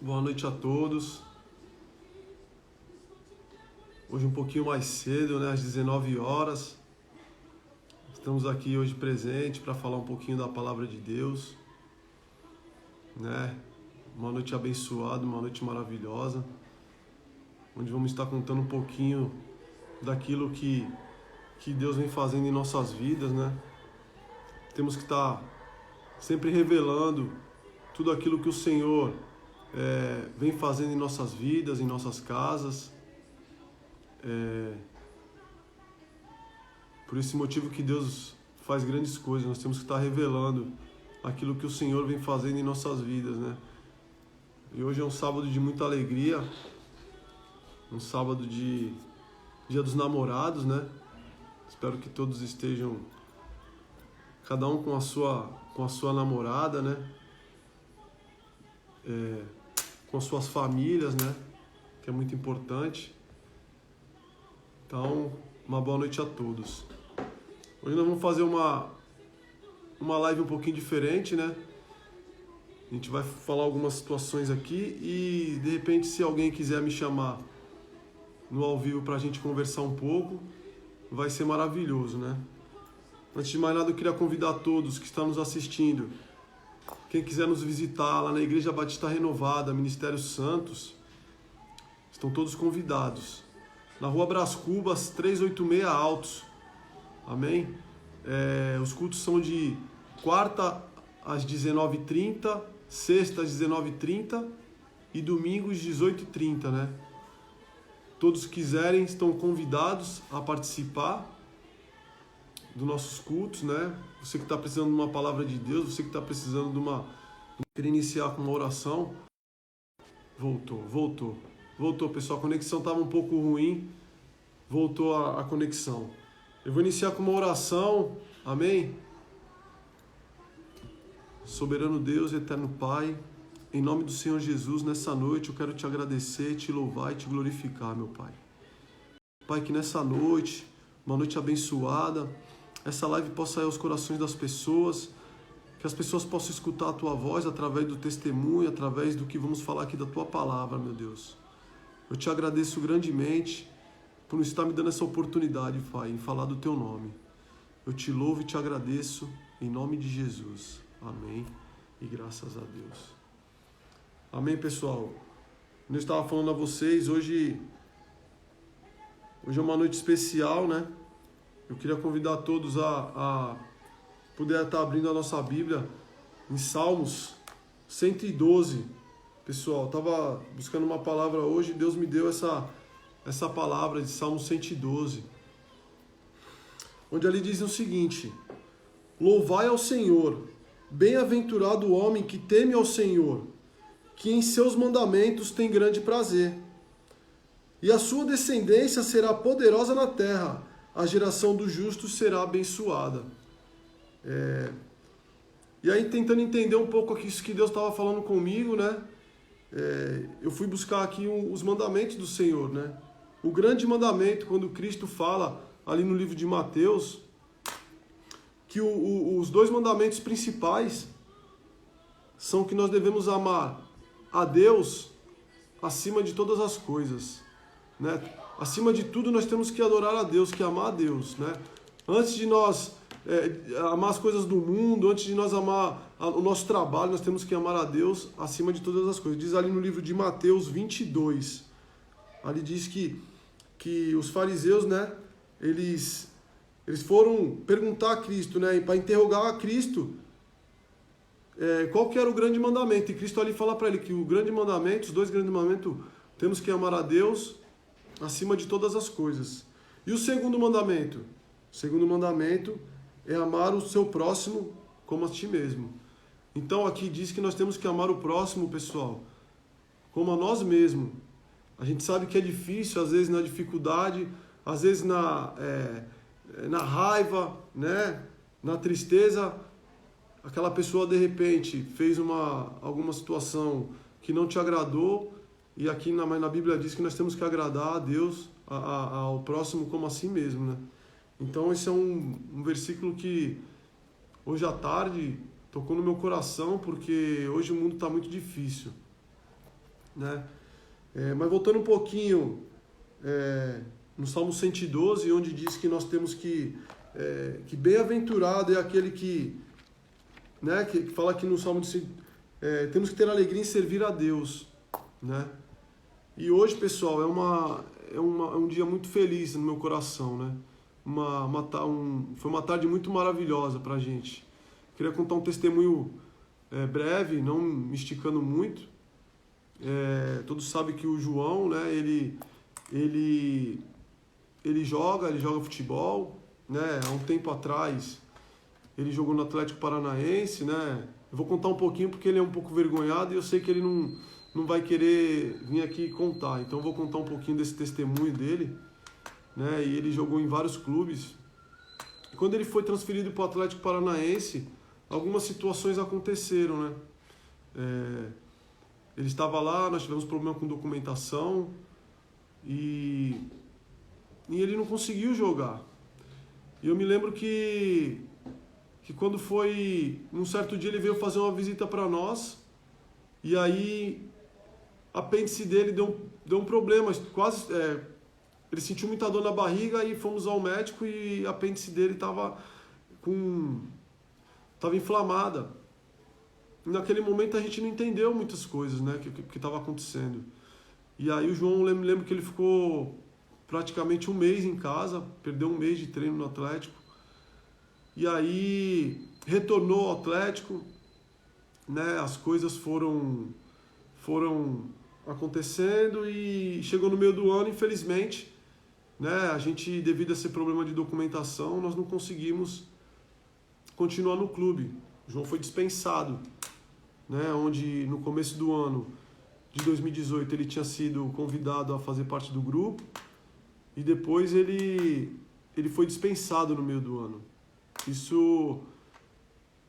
Boa noite a todos. Hoje um pouquinho mais cedo, né, às 19 horas. Estamos aqui hoje presente para falar um pouquinho da palavra de Deus, né? Uma noite abençoada, uma noite maravilhosa, onde vamos estar contando um pouquinho daquilo que Deus vem fazendo em nossas vidas, né? Temos que estar sempre revelando tudo aquilo que o Senhor vem fazendo em nossas vidas, em nossas casas. Por esse motivo que Deus faz grandes coisas, nós temos que estar revelando aquilo que o Senhor vem fazendo em nossas vidas, né? E hoje é um sábado de muita alegria, um sábado de Dia dos Namorados, né? Espero que todos estejam, cada um com a sua namorada, né? Com as suas famílias, né? Que é muito importante. Então, uma boa noite a todos. Hoje nós vamos fazer uma live um pouquinho diferente, né? A gente vai falar algumas situações aqui e, de repente, se alguém quiser me chamar no ao vivo para a gente conversar um pouco, vai ser maravilhoso, né? Antes de mais nada, eu queria convidar todos que estão nos assistindo, quem quiser nos visitar lá na Igreja Batista Renovada, Ministério Santos, estão todos convidados. Na Rua Brás Cubas, 386 Altos. Amém? Os cultos são de quarta às 19h30, sexta às 19h30 e domingos às 18h30, né? Todos que quiserem estão convidados a participar dos nossos cultos, né? Você que está precisando de uma palavra de Deus, você que está precisando querer iniciar com uma oração. Voltou, pessoal. A conexão estava um pouco ruim. Voltou a conexão. Eu vou iniciar com uma oração. Amém? Soberano Deus, eterno Pai, em nome do Senhor Jesus, nessa noite eu quero te agradecer, te louvar e te glorificar, meu Pai. Pai, que nessa noite, uma noite abençoada, essa live possa ir aos corações das pessoas, que as pessoas possam escutar a Tua voz através do testemunho, através do que vamos falar aqui da Tua palavra, meu Deus. Eu te agradeço grandemente por não estar me dando essa oportunidade, Pai, em falar do Teu nome. Eu te louvo e te agradeço em nome de Jesus. Amém. E graças a Deus. Amém, pessoal. Como eu estava falando a vocês, hoje é uma noite especial, né? Eu queria convidar todos a poder estar abrindo a nossa Bíblia em Salmos 112. Pessoal, estava buscando uma palavra hoje e Deus me deu essa palavra de Salmos 112. Onde ali diz o seguinte: louvai ao Senhor, bem-aventurado o homem que teme ao Senhor, que em seus mandamentos tem grande prazer. E a sua descendência será poderosa na terra, a geração dos justos será abençoada. E aí, tentando entender um pouco aqui isso que Deus estava falando comigo, né? Eu fui buscar aqui os mandamentos do Senhor, né? O grande mandamento, quando Cristo fala ali no livro de Mateus, que os dois mandamentos principais são que nós devemos amar a Deus acima de todas as coisas, né? Acima de tudo nós temos que adorar a Deus, que amar a Deus, né? Antes de nós amar as coisas do mundo, antes de nós amar o nosso trabalho, nós temos que amar a Deus acima de todas as coisas. Diz ali no livro de Mateus 22, ali diz que os fariseus, né, eles foram perguntar a Cristo, né, para interrogar a Cristo qual que era o grande mandamento. E Cristo ali fala para ele que o grande mandamento, os dois grandes mandamentos, temos que amar a Deus acima de todas as coisas. E o segundo mandamento? O segundo mandamento é amar o seu próximo como a ti mesmo. Então aqui diz que nós temos que amar o próximo, pessoal, como a nós mesmos. A gente sabe que é difícil, às vezes na dificuldade, às vezes na raiva, né? Na tristeza, aquela pessoa de repente fez alguma situação que não te agradou, e aqui na Bíblia diz que nós temos que agradar a Deus, ao próximo como a si mesmo, né? Então esse é um versículo que hoje à tarde tocou no meu coração, porque hoje o mundo está muito difícil. né? Mas voltando um pouquinho no Salmo 112, onde diz que nós temos que bem-aventurado é aquele que, né, que fala aqui no Salmo de, temos que ter alegria em servir a Deus, né? E hoje, pessoal, é um dia muito feliz no meu coração, né? Foi uma tarde muito maravilhosa pra gente. Queria contar um testemunho breve, não me esticando muito. Todos sabem que o João, né, ele joga futebol, né? Há um tempo atrás ele jogou no Atlético Paranaense, né? Eu vou contar um pouquinho porque ele é um pouco vergonhado e eu sei que ele não vai querer vir aqui contar. Então eu vou contar um pouquinho desse testemunho dele, né? E ele jogou em vários clubes. E quando ele foi transferido para o Atlético Paranaense, algumas situações aconteceram, né? Ele estava lá, nós tivemos problema com documentação e ele não conseguiu jogar. E eu me lembro que quando foi, num certo dia ele veio fazer uma visita para nós e aí a apêndice dele deu um problema, quase, ele sentiu muita dor na barriga e fomos ao médico e a apêndice dele estava inflamada. E naquele momento a gente não entendeu muitas coisas, né, que estava acontecendo. E aí o João, eu me lembro que ele ficou praticamente um mês em casa, perdeu um mês de treino no Atlético. E aí retornou ao Atlético, né, as coisas foram acontecendo e chegou no meio do ano, infelizmente, né, a gente, devido a esse problema de documentação, nós não conseguimos continuar no clube. O João foi dispensado, né, onde no começo do ano de 2018 ele tinha sido convidado a fazer parte do grupo e depois ele foi dispensado no meio do ano. Isso,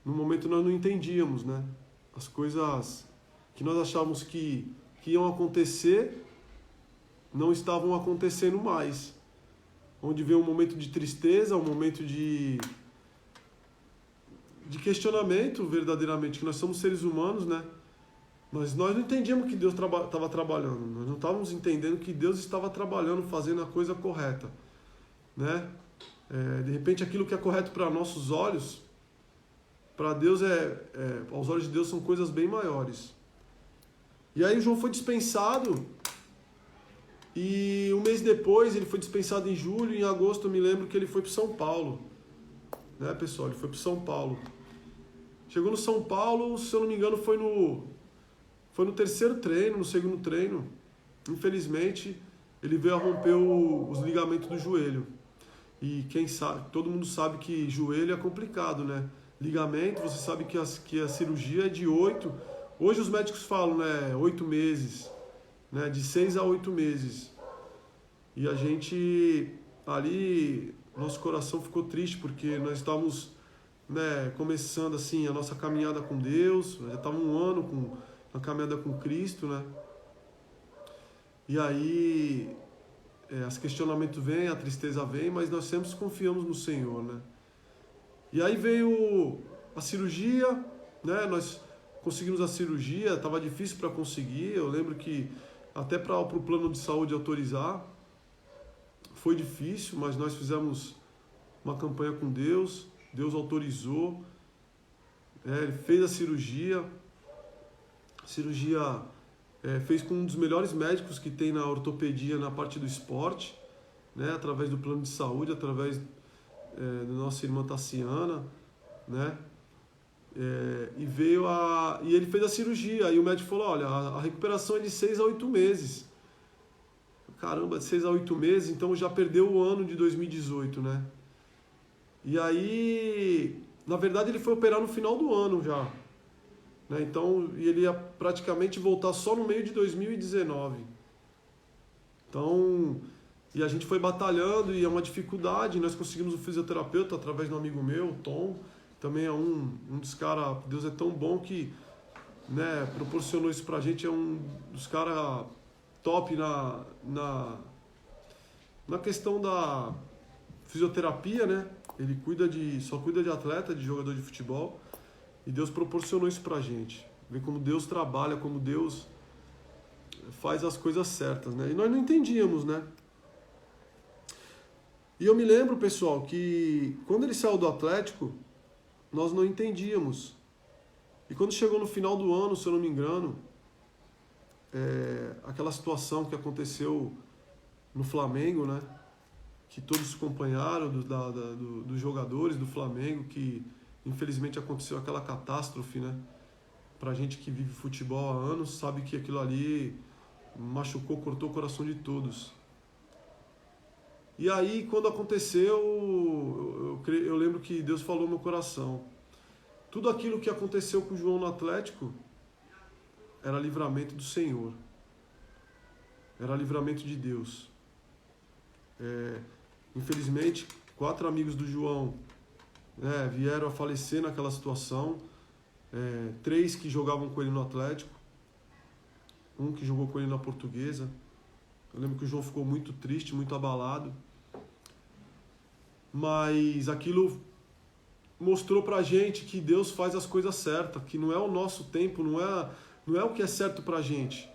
no momento, nós não entendíamos, né? As coisas que nós achávamos que iam acontecer não estavam acontecendo mais. Onde veio um momento de tristeza, um momento de questionamento, verdadeiramente, que nós somos seres humanos, né? Mas nós não entendíamos que Deus estava trabalhando. Nós não estávamos entendendo que Deus estava trabalhando, fazendo a coisa correta, né? De repente, aquilo que é correto para nossos olhos, para Deus aos olhos de Deus são coisas bem maiores. E aí o João foi dispensado e um mês depois, ele foi dispensado em julho, em agosto eu me lembro que ele foi para São Paulo, né, pessoal? Ele foi para São Paulo. Chegou no São Paulo, se eu não me engano, foi no terceiro treino, no segundo treino. Infelizmente, ele veio a romper os ligamentos do joelho. E quem sabe, todo mundo sabe que joelho é complicado, né? Ligamento, você sabe que a cirurgia é de 8. Hoje os médicos falam, né? 8 meses, né? De 6 a 8 meses. E a gente ali, nosso coração ficou triste porque nós estávamos, né, começando assim a nossa caminhada com Deus. Já estava um ano com a caminhada com Cristo, né? E aí os questionamentos vêm, a tristeza vem, mas nós sempre confiamos no Senhor, né? E aí veio a cirurgia, né? Nós conseguimos a cirurgia, estava difícil para conseguir. Eu lembro que até para o plano de saúde autorizar, foi difícil, mas nós fizemos uma campanha com Deus, Deus autorizou, ele fez a cirurgia fez com um dos melhores médicos que tem na ortopedia, na parte do esporte, né, através do plano de saúde, através da nossa irmã Tassiana, né, e ele fez a cirurgia, e o médico falou, olha, a recuperação é de 6 a 8 meses. Caramba, de 6 a 8 meses, então já perdeu o ano de 2018, né? E aí, na verdade, ele foi operar no final do ano já, né? Então, e ele ia praticamente voltar só no meio de 2019. Então, e a gente foi batalhando e é uma dificuldade. Nós conseguimos um fisioterapeuta através de um amigo meu, o Tom, também é um dos caras, Deus é tão bom que, né, proporcionou isso pra gente, é um dos caras top na questão da fisioterapia, né? Ele só cuida de atleta, de jogador de futebol. E Deus proporcionou isso pra gente. Ver como Deus trabalha, como Deus faz as coisas certas, né? E nós não entendíamos, né? E eu me lembro, pessoal, que quando ele saiu do Atlético, nós não entendíamos. E quando chegou no final do ano, se eu não me engano, aquela situação que aconteceu no Flamengo, né? Que todos acompanharam dos jogadores do Flamengo, que infelizmente aconteceu aquela catástrofe, né? Pra gente que vive futebol há anos, sabe que aquilo ali machucou, cortou o coração de todos. E aí, quando aconteceu, eu lembro que Deus falou no meu coração. Tudo aquilo que aconteceu com o João no Atlético era livramento do Senhor. Era livramento de Deus. Infelizmente, 4 amigos do João, né, vieram a falecer naquela situação. 3 que jogavam com ele no Atlético. 1 que jogou com ele na Portuguesa. Eu lembro que o João ficou muito triste, muito abalado. Mas aquilo mostrou pra gente que Deus faz as coisas certas, que não é o nosso tempo, não é o que é certo pra gente,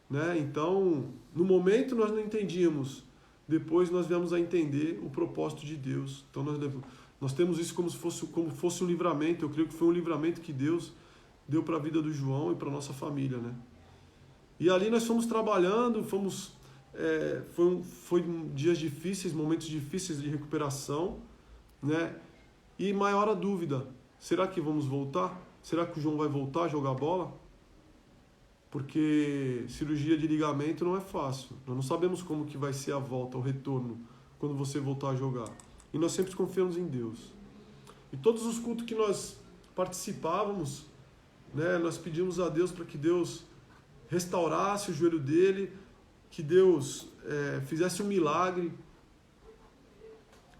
né? Então, no momento nós não entendíamos, depois nós viemos a entender o propósito de Deus. Então nós temos isso como fosse um livramento. Eu creio que foi um livramento que Deus deu para a vida do João e para nossa família, né? E ali nós fomos trabalhando, foi dias difíceis, momentos difíceis de recuperação, né? E maior a dúvida, será que vamos voltar? Será que o João vai voltar a jogar bola? Porque cirurgia de ligamento não é fácil. Nós não sabemos como que vai ser a volta, o retorno, quando você voltar a jogar. E nós sempre confiamos em Deus. E todos os cultos que nós participávamos, né, nós pedimos a Deus para que Deus restaurasse o joelho dele, que Deus fizesse um milagre.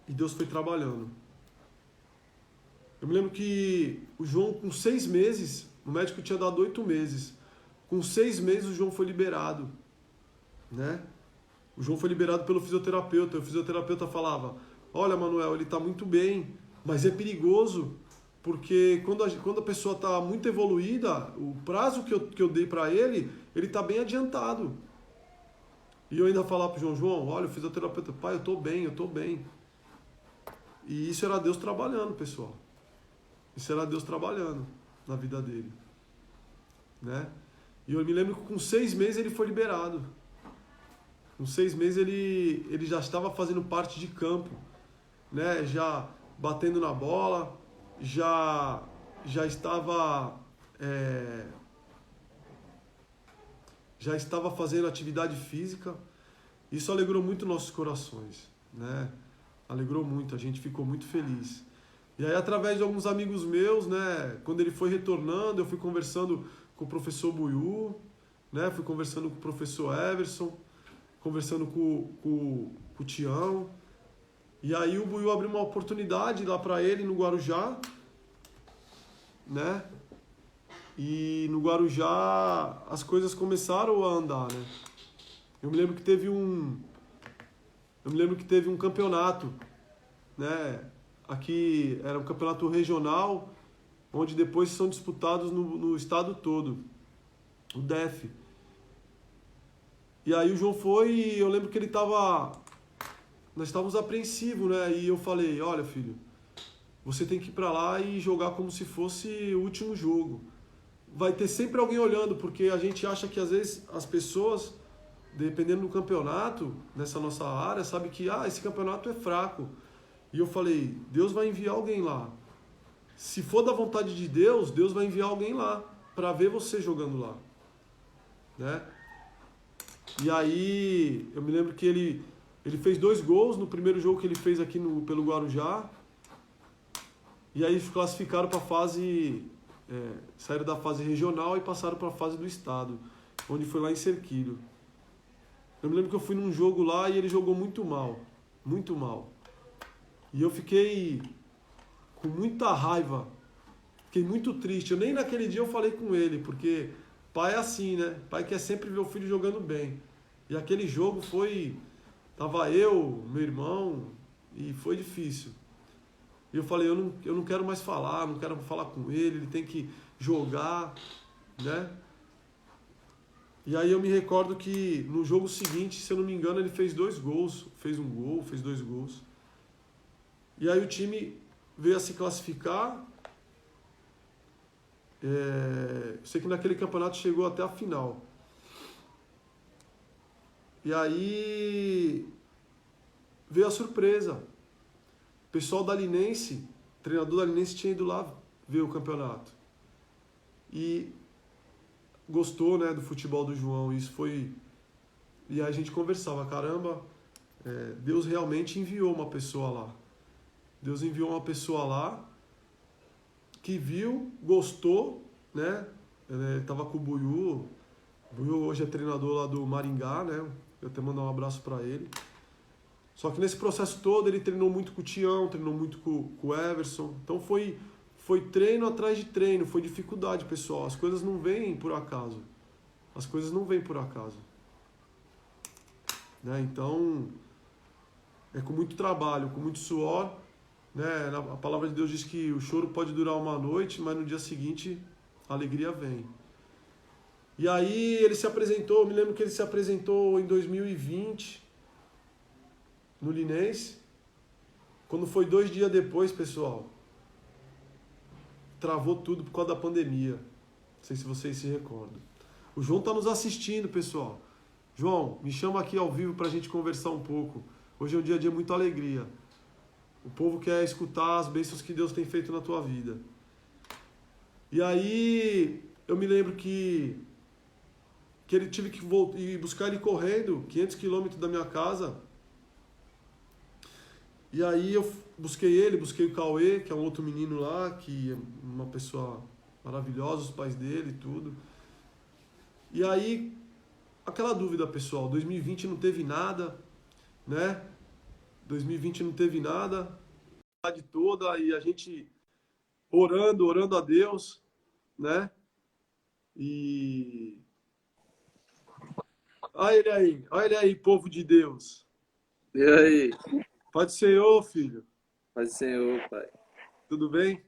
E Deus foi trabalhando. Eu me lembro que o João, com 6 meses, o médico tinha dado 8 meses. Com 6 meses o João foi liberado, né? O João foi liberado pelo fisioterapeuta. O fisioterapeuta falava: olha, Manuel, ele está muito bem, mas é perigoso, porque quando a pessoa está muito evoluída, o prazo que eu dei para ele está bem adiantado. E eu ainda falava para o João, olha, o fisioterapeuta, pai, eu estou bem. E isso era Deus trabalhando, pessoal. Isso era Deus trabalhando na vida dele, né? E eu me lembro que com 6 meses ele foi liberado. Com 6 meses ele já estava fazendo parte de campo, né? Já batendo na bola, já estava fazendo atividade física. Isso alegrou muito nossos corações, né? Alegrou muito, a gente ficou muito feliz. E aí, através de alguns amigos meus, né, quando ele foi retornando, eu fui conversando com o professor Buiú, né, fui conversando com o professor Everson, conversando com o Tião. E aí o Buiú abriu uma oportunidade lá para ele no Guarujá, né? E no Guarujá as coisas começaram a andar, né? Eu me lembro que teve um campeonato, né? Aqui era um campeonato regional, onde depois são disputados no estado todo, o DEF. E aí o João foi e eu lembro que nós estávamos apreensivos, né? E eu falei, olha, filho, você tem que ir para lá e jogar como se fosse o último jogo. Vai ter sempre alguém olhando, porque a gente acha que às vezes as pessoas, dependendo do campeonato, nessa nossa área, sabe que esse campeonato é fraco. E eu falei, Deus vai enviar alguém lá. Se for da vontade de Deus, Deus vai enviar alguém lá para ver você jogando lá, né? E aí eu me lembro que ele fez 2 gols no primeiro jogo que ele fez aqui pelo Guarujá. E aí classificaram para a fase, saíram da fase regional e passaram para a fase do estado, onde foi lá em Cerquilho. Eu me lembro que eu fui num jogo lá e ele jogou muito mal, muito mal. E eu fiquei com muita raiva, fiquei muito triste. Nem naquele dia eu falei com ele, porque pai é assim, né? Pai quer sempre ver o filho jogando bem. E aquele jogo tava eu, meu irmão, e foi difícil. E eu falei, eu não quero mais falar, não quero falar com ele tem que jogar, né? E aí eu me recordo que no jogo seguinte, se eu não me engano, ele fez 2 gols. Fez um gol, fez 2 gols. E aí o time veio a se classificar. Eu sei que naquele campeonato chegou até a final. E aí veio a surpresa. O pessoal da Linense, o treinador da Linense tinha ido lá ver o campeonato. E gostou, né, do futebol do João. Isso foi... E aí a gente conversava, caramba, Deus realmente enviou uma pessoa lá. Deus enviou uma pessoa lá que viu, gostou, né? Tava com o Buiú. O Buiú hoje é treinador lá do Maringá, né? Eu até mandar um abraço para ele. Só que nesse processo todo ele treinou muito com o Tião, treinou muito com o Everson. Então foi treino atrás de treino, foi dificuldade, pessoal. As coisas não vêm por acaso. As coisas não vêm por acaso. Né? Então, é com muito trabalho, com muito suor. Né? A palavra de Deus diz que o choro pode durar uma noite, mas no dia seguinte a alegria vem. E aí ele se apresentou, me lembro que ele se apresentou em 2020 no Linense. Quando foi 2 dias depois, pessoal, travou tudo por causa da pandemia. Não sei se vocês se recordam. O João está nos assistindo, pessoal. João, me chama aqui ao vivo para a gente conversar um pouco. Hoje é um dia de muita alegria. O povo quer escutar as bênçãos que Deus tem feito na tua vida. E aí, eu me lembro que ele tive que ir buscar ele correndo, 500 quilômetros da minha casa. E aí eu busquei o Cauê, que é um outro menino lá, que é uma pessoa maravilhosa, os pais dele e tudo. E aí, aquela dúvida, pessoal, 2020 não teve nada, né? 2020 não teve nada, a cidade toda, e a gente orando a Deus, né? E... olha ele aí, povo de Deus. E aí? Pai do Senhor, filho. Paz do Senhor, Pai. Tudo bem?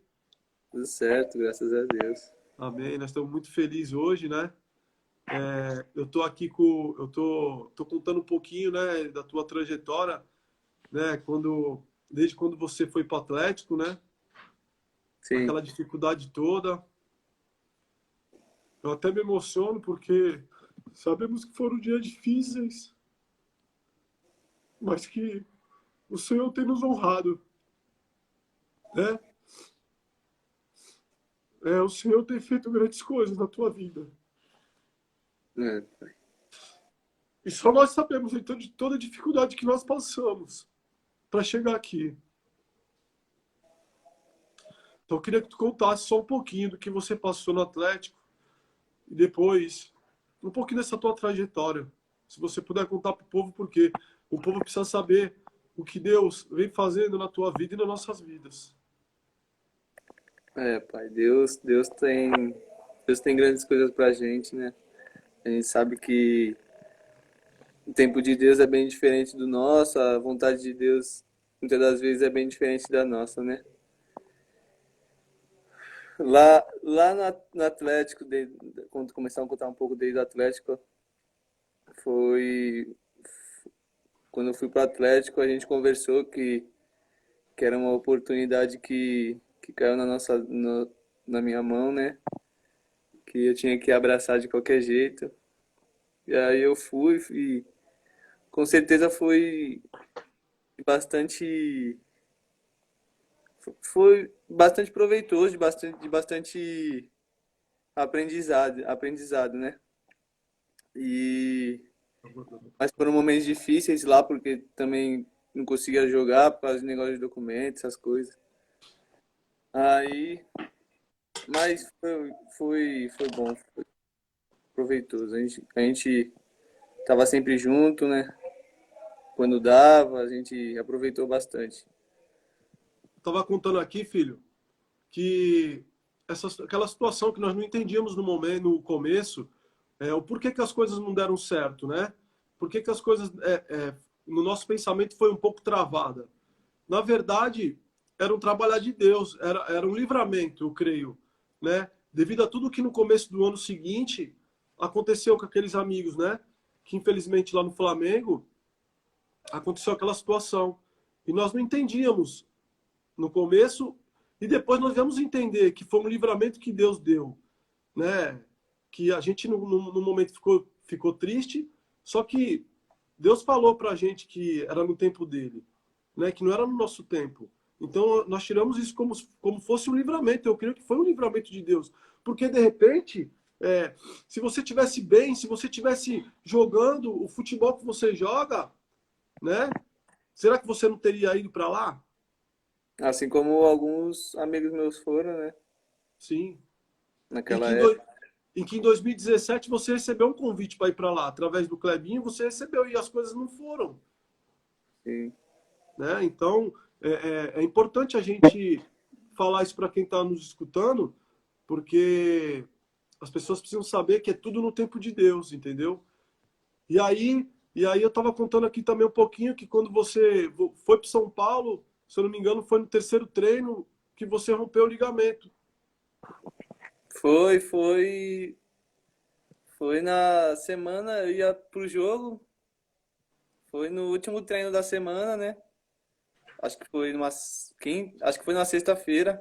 Tudo certo, graças a Deus. Amém. Nós estamos muito felizes hoje, né? Eu tô aqui eu tô contando um pouquinho, né, da tua trajetória, né? Desde quando você foi para o Atlético, né? Sim, Aquela dificuldade toda. Eu até me emociono porque sabemos que foram dias difíceis, mas que o Senhor tem nos honrado, né? O Senhor tem feito grandes coisas na tua vida. Pai. E só nós sabemos, então, de toda a dificuldade que nós passamos para chegar aqui. Então, eu queria que tu contasse só um pouquinho do que você passou no Atlético e depois um pouquinho dessa tua trajetória. Se você puder contar para o povo, porque o povo precisa saber o que Deus vem fazendo na tua vida e nas nossas vidas. Pai, Deus tem grandes coisas pra gente, né? A gente sabe que o tempo de Deus é bem diferente do nosso, a vontade de Deus muitas das vezes é bem diferente da nossa, né? Lá no Atlético, quando começaram a contar um pouco desde o Atlético, foi quando eu fui para o Atlético, a gente conversou que era uma oportunidade que caiu na minha mão, né? Que eu tinha que abraçar de qualquer jeito. E aí eu fui e com certeza bastante foi bastante proveitoso, de bastante aprendizado, né? E mas foram momentos difíceis lá porque também não conseguia jogar por causa de negócio de documentos, essas coisas. Aí, mas foi bom, foi proveitoso. A gente tava sempre junto, né? Quando dava, a gente aproveitou bastante. Estava contando aqui, filho, que aquela situação que nós não entendíamos no momento, no começo, o porquê que as coisas não deram certo, né? Por que que as coisas, no nosso pensamento, foi um pouco travada. Na verdade, era um trabalhar de Deus, era um livramento, eu creio, né? Devido a tudo que no começo do ano seguinte aconteceu com aqueles amigos, né? Que infelizmente lá no Flamengo aconteceu aquela situação. E nós não entendíamos no começo, e depois nós viemos entender que foi um livramento que Deus deu, né? Que a gente no momento ficou triste, só que Deus falou pra gente que era no tempo dele, né? Que não era no nosso tempo. Então nós tiramos isso como fosse um livramento. Eu creio que foi um livramento de Deus, porque de repente, se você tivesse bem, se você tivesse jogando o futebol que você joga, né? Será que você não teria ido para lá? Assim como alguns amigos meus foram, né? Sim. E Naquela que época. em que em 2017 você recebeu um convite para ir para lá, através do Clebinho, você recebeu e as coisas não foram, Sim. né? Então, é importante a gente falar isso para quem está nos escutando, porque as pessoas precisam saber que é tudo no tempo de Deus, entendeu? E aí eu estava contando aqui também um pouquinho que quando você foi para São Paulo, se eu não me engano, foi no terceiro treino que você rompeu o ligamento. Foi na semana, eu ia pro jogo, foi no último treino da semana, né? Acho que foi numa sexta-feira.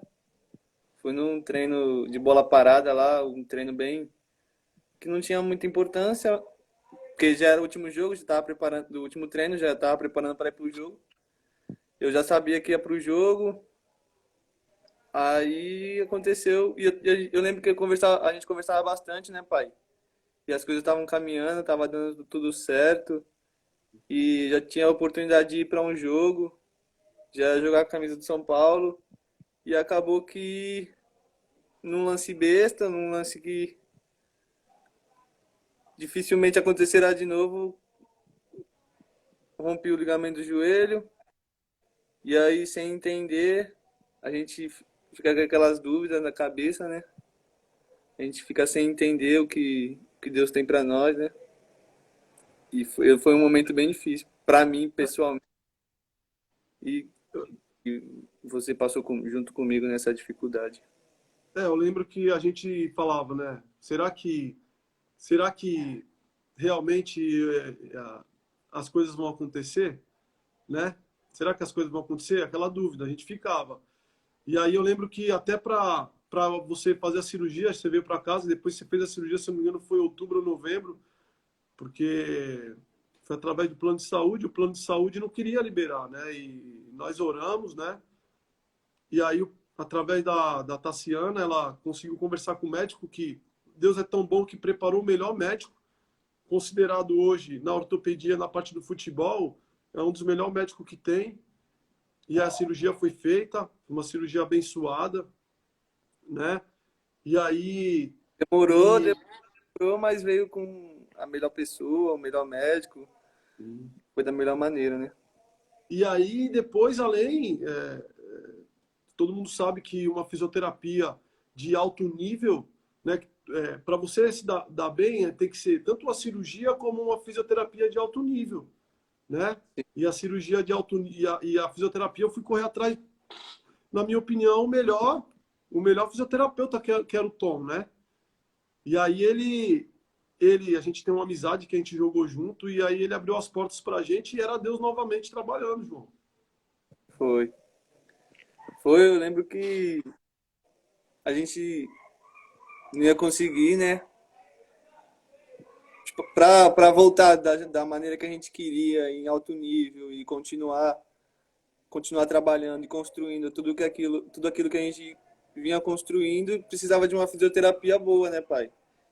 Foi num treino de bola parada lá, um treino bem que não tinha muita importância, porque já era o último jogo, já estava preparando do último treino, já estava preparando para ir pro jogo. Eu já sabia que ia pro jogo. Aí aconteceu, e eu lembro que a gente conversava bastante, né, pai? E as coisas estavam caminhando, tava dando tudo certo, e já tinha a oportunidade de ir para um jogo, já jogar com a camisa do São Paulo, e acabou que num lance besta, num lance que dificilmente acontecerá de novo, rompi o ligamento do joelho, e aí sem entender, a gente fica com aquelas dúvidas na cabeça, né? A gente fica sem entender o que Deus tem para nós, né? E foi um momento bem difícil para mim, pessoalmente, e, e você passou junto comigo nessa dificuldade. Eu lembro que a gente falava, né? Será que realmente as coisas vão acontecer, né? Será que as coisas vão acontecer? Aquela dúvida, a gente ficava. E aí eu lembro que até para você fazer a cirurgia, você veio para casa, depois você fez a cirurgia, se não me engano, foi outubro ou novembro, porque foi através do plano de saúde, o plano de saúde não queria liberar, né? E nós oramos, né? E aí, através da Tassiana, ela conseguiu conversar com o médico que Deus é tão bom que preparou o melhor médico, considerado hoje na ortopedia, na parte do futebol, é um dos melhores médicos que tem. E a cirurgia foi feita, uma cirurgia abençoada, né? E aí, Demorou, e, demorou, mas veio com a melhor pessoa, o melhor médico, foi da melhor maneira, né? e aí depois, além, todo mundo sabe que uma fisioterapia de alto nível, né, para você se dar bem, tem que ser tanto uma cirurgia como uma fisioterapia de alto nível, né? E a cirurgia de alto e a fisioterapia eu fui correr atrás, na minha opinião, o melhor fisioterapeuta que era o Tom, né? E aí a gente tem uma amizade que a gente jogou junto e aí ele abriu as portas pra gente e era Deus novamente trabalhando, João. Foi. Foi, eu lembro que a gente não ia conseguir, né? Tipo, pra voltar da maneira que a gente queria, em alto nível, e continuar trabalhando e construindo tudo aquilo que a gente vinha construindo, precisava de uma fisioterapia boa, né, pai?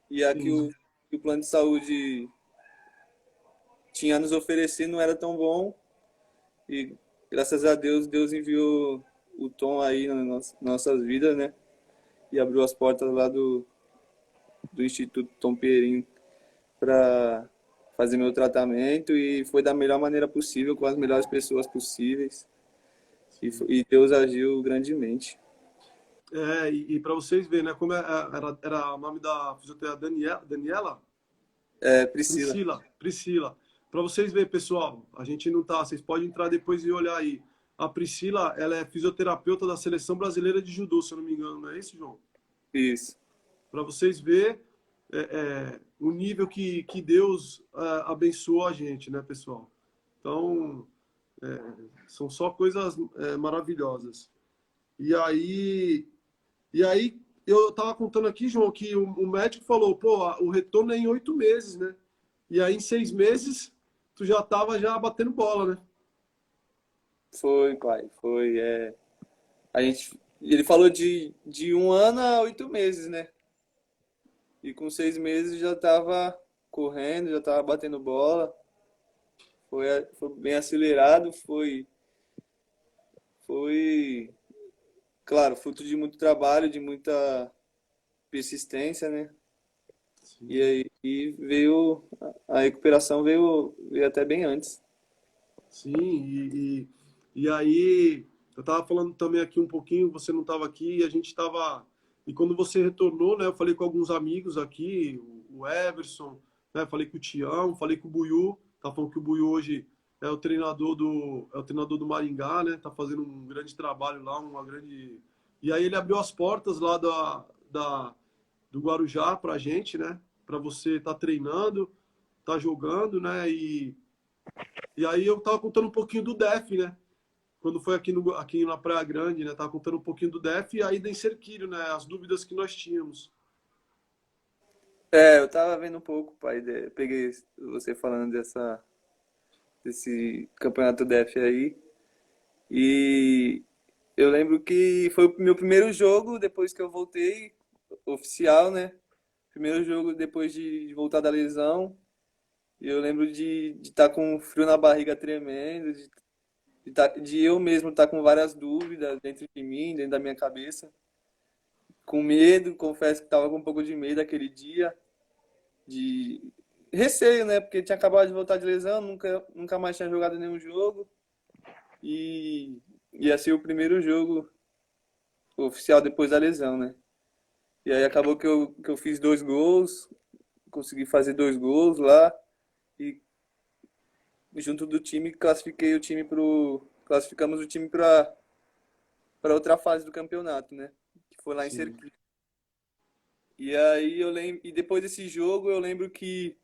E a Sim. que o plano de saúde tinha a nos oferecer não era tão bom. E graças a Deus, Deus enviou o Tom aí nas nossas vidas, né? E abriu as portas lá do Instituto Tom Pierin para fazer meu tratamento e foi da melhor maneira possível, com as melhores pessoas possíveis. E Deus agiu grandemente. E para vocês verem, né, como era o nome da fisioterapeuta Daniela? É, Priscila. Priscila. Para vocês verem, pessoal, a gente não tá, vocês podem entrar depois e olhar aí. A Priscila, ela é fisioterapeuta da Seleção Brasileira de Judô, se eu não me engano, não é isso, João? Isso. Para vocês verem. o nível que Deus abençoou a gente, né, pessoal? Então, é, são só coisas maravilhosas. E aí, e aí eu tava contando aqui, João, que o médico falou, pô, o retorno é em 8 meses, né? E aí em 6 meses tu já tava já batendo bola, né? Foi, pai, foi. Ele falou de 1 ano a 8 meses, né? E com 6 meses já tava correndo, já tava batendo bola. Foi bem acelerado, foi, claro, fruto de muito trabalho, de muita persistência, né? E Sim, aí a recuperação veio até bem antes. sim. E aí eu tava falando também aqui um pouquinho, você não tava aqui, e a gente tava. E quando você retornou, né? Eu falei com alguns amigos aqui, o Everson, né? Falei com o Tião, falei com o Buiú, tá falando que o Buiú hoje é o treinador do Maringá, né? Tá fazendo um grande trabalho lá, uma grande. E aí ele abriu as portas lá do Guarujá pra gente, né? Pra você estar treinando, tá jogando, né? E aí eu tava contando um pouquinho do DEF, né? Quando foi aqui na Praia Grande, né? Tava contando um pouquinho do DEF e aí da Encerquilho, né? As dúvidas que nós tínhamos. Eu tava vendo um pouco, pai, peguei você falando desse campeonato DF aí. E eu lembro que foi o meu primeiro jogo depois que eu voltei, oficial, né? Primeiro jogo depois de voltar da lesão. E eu lembro de estar com um frio na barriga tremendo, de eu mesmo estar com várias dúvidas dentro de mim, dentro da minha cabeça. Com medo, confesso que estava com um pouco de medo aquele dia, de receio, né? Porque tinha acabado de voltar de lesão, nunca mais tinha jogado nenhum jogo. E ia ser o primeiro jogo oficial depois da lesão, né? E aí acabou que eu fiz 2 gols, consegui fazer 2 gols lá e junto do time classificamos o time para outra fase do campeonato, né? Que foi lá em Sim. Sergipe. E aí eu lembro, e depois desse jogo eu lembro que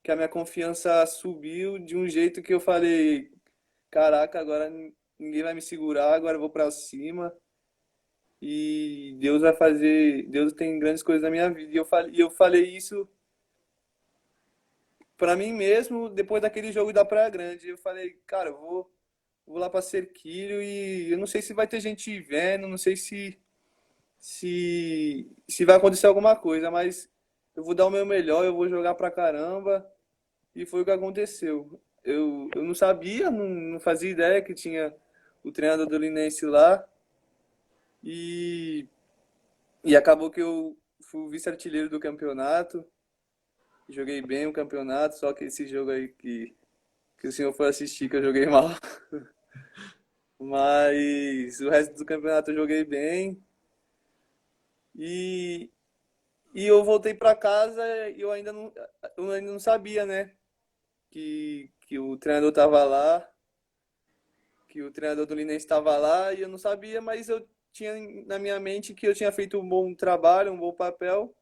a minha confiança subiu de um jeito que eu falei, caraca, agora ninguém vai me segurar, agora eu vou para cima. E Deus vai fazer, Deus tem grandes coisas na minha vida. E eu falei isso pra mim mesmo depois daquele jogo da Praia Grande. Eu falei, cara, eu vou lá pra Serquilho e eu não sei se vai ter gente vendo, não sei se vai acontecer alguma coisa, mas eu vou dar o meu melhor, eu vou jogar pra caramba. E foi o que aconteceu. Eu não sabia, não fazia ideia que tinha o treinador do Linense lá e, e acabou que eu fui o vice-artilheiro do campeonato. Joguei bem o campeonato, só que esse jogo aí que o senhor foi assistir que eu joguei mal. Mas o resto do campeonato eu joguei bem. E, e eu voltei para casa e eu ainda não sabia, né? Que o treinador tava lá, que o treinador do Linense estava lá, e eu não sabia, mas eu tinha na minha mente que eu tinha feito um bom trabalho, um bom papel.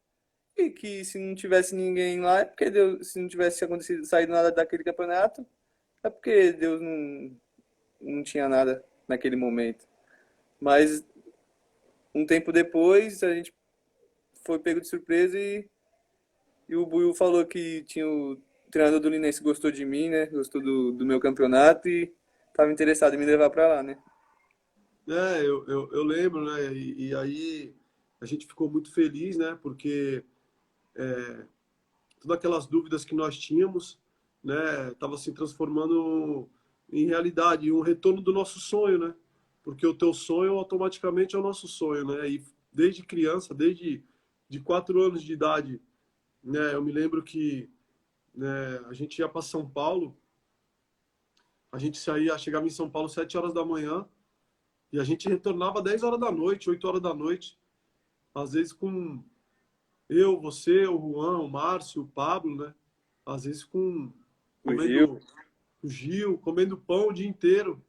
E que se não tivesse ninguém lá, é porque Deus, se não tivesse acontecido, saído nada daquele campeonato, é porque Deus não tinha nada naquele momento. Mas um tempo depois, a gente foi pego de surpresa e o Buiu falou que tinha o treinador do Linense gostou de mim, né? Gostou do meu campeonato e estava interessado em me levar para lá, né? Eu lembro, né? E aí a gente ficou muito feliz, né? Porque todas aquelas dúvidas que nós tínhamos, né? Tava se transformando em realidade, um retorno do nosso sonho, né? Porque o teu sonho automaticamente é o nosso sonho, né? E desde criança, desde de 4 anos de idade, né? Eu me lembro que, né, a gente ia para São Paulo, a gente chegava em São Paulo 7 horas da manhã e a gente retornava 10 horas da noite, 8 horas da noite, às vezes com eu, você, o Juan, o Márcio, o Pablo, né? Às vezes Fugiu. comendo o Gil, comendo pão o dia inteiro.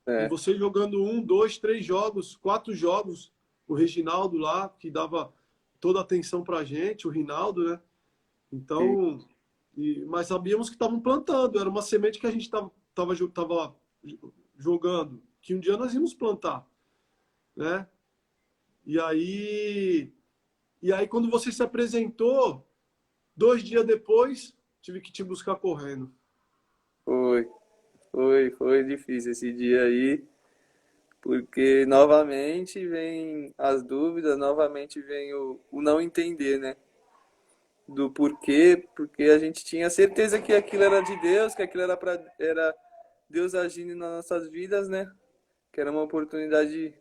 E É. você jogando 1, 2, 3 jogos, 4 jogos. O Reginaldo lá, que dava toda a atenção pra gente, o Rinaldo, né? sim. Então, mas sabíamos que estavam plantando, era uma semente que a gente tava jogando, que um dia nós íamos plantar, né? E aí, e aí quando você se apresentou, 2 dias depois, tive que te buscar correndo. Foi, foi difícil esse dia aí, porque novamente vem as dúvidas, novamente vem o não entender, né? Do porquê, porque a gente tinha certeza que aquilo era de Deus, que aquilo era Deus agindo nas nossas vidas, né? Que era uma oportunidade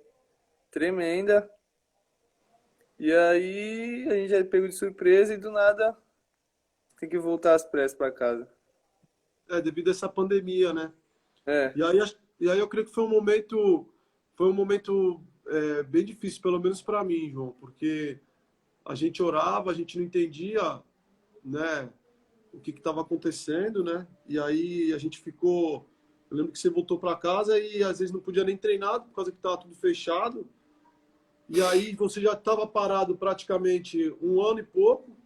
tremenda. E aí a gente é pego de surpresa e do nada tem que voltar às pressas para casa. Devido a essa pandemia, né? É, E aí eu creio que foi um momento bem difícil, pelo menos para mim, João, porque a gente orava, a gente não entendia, né, o que estava acontecendo, né? E aí a gente ficou. Eu lembro que você voltou para casa e às vezes não podia nem treinar por causa que estava tudo fechado. E aí você já estava parado praticamente um ano e pouco.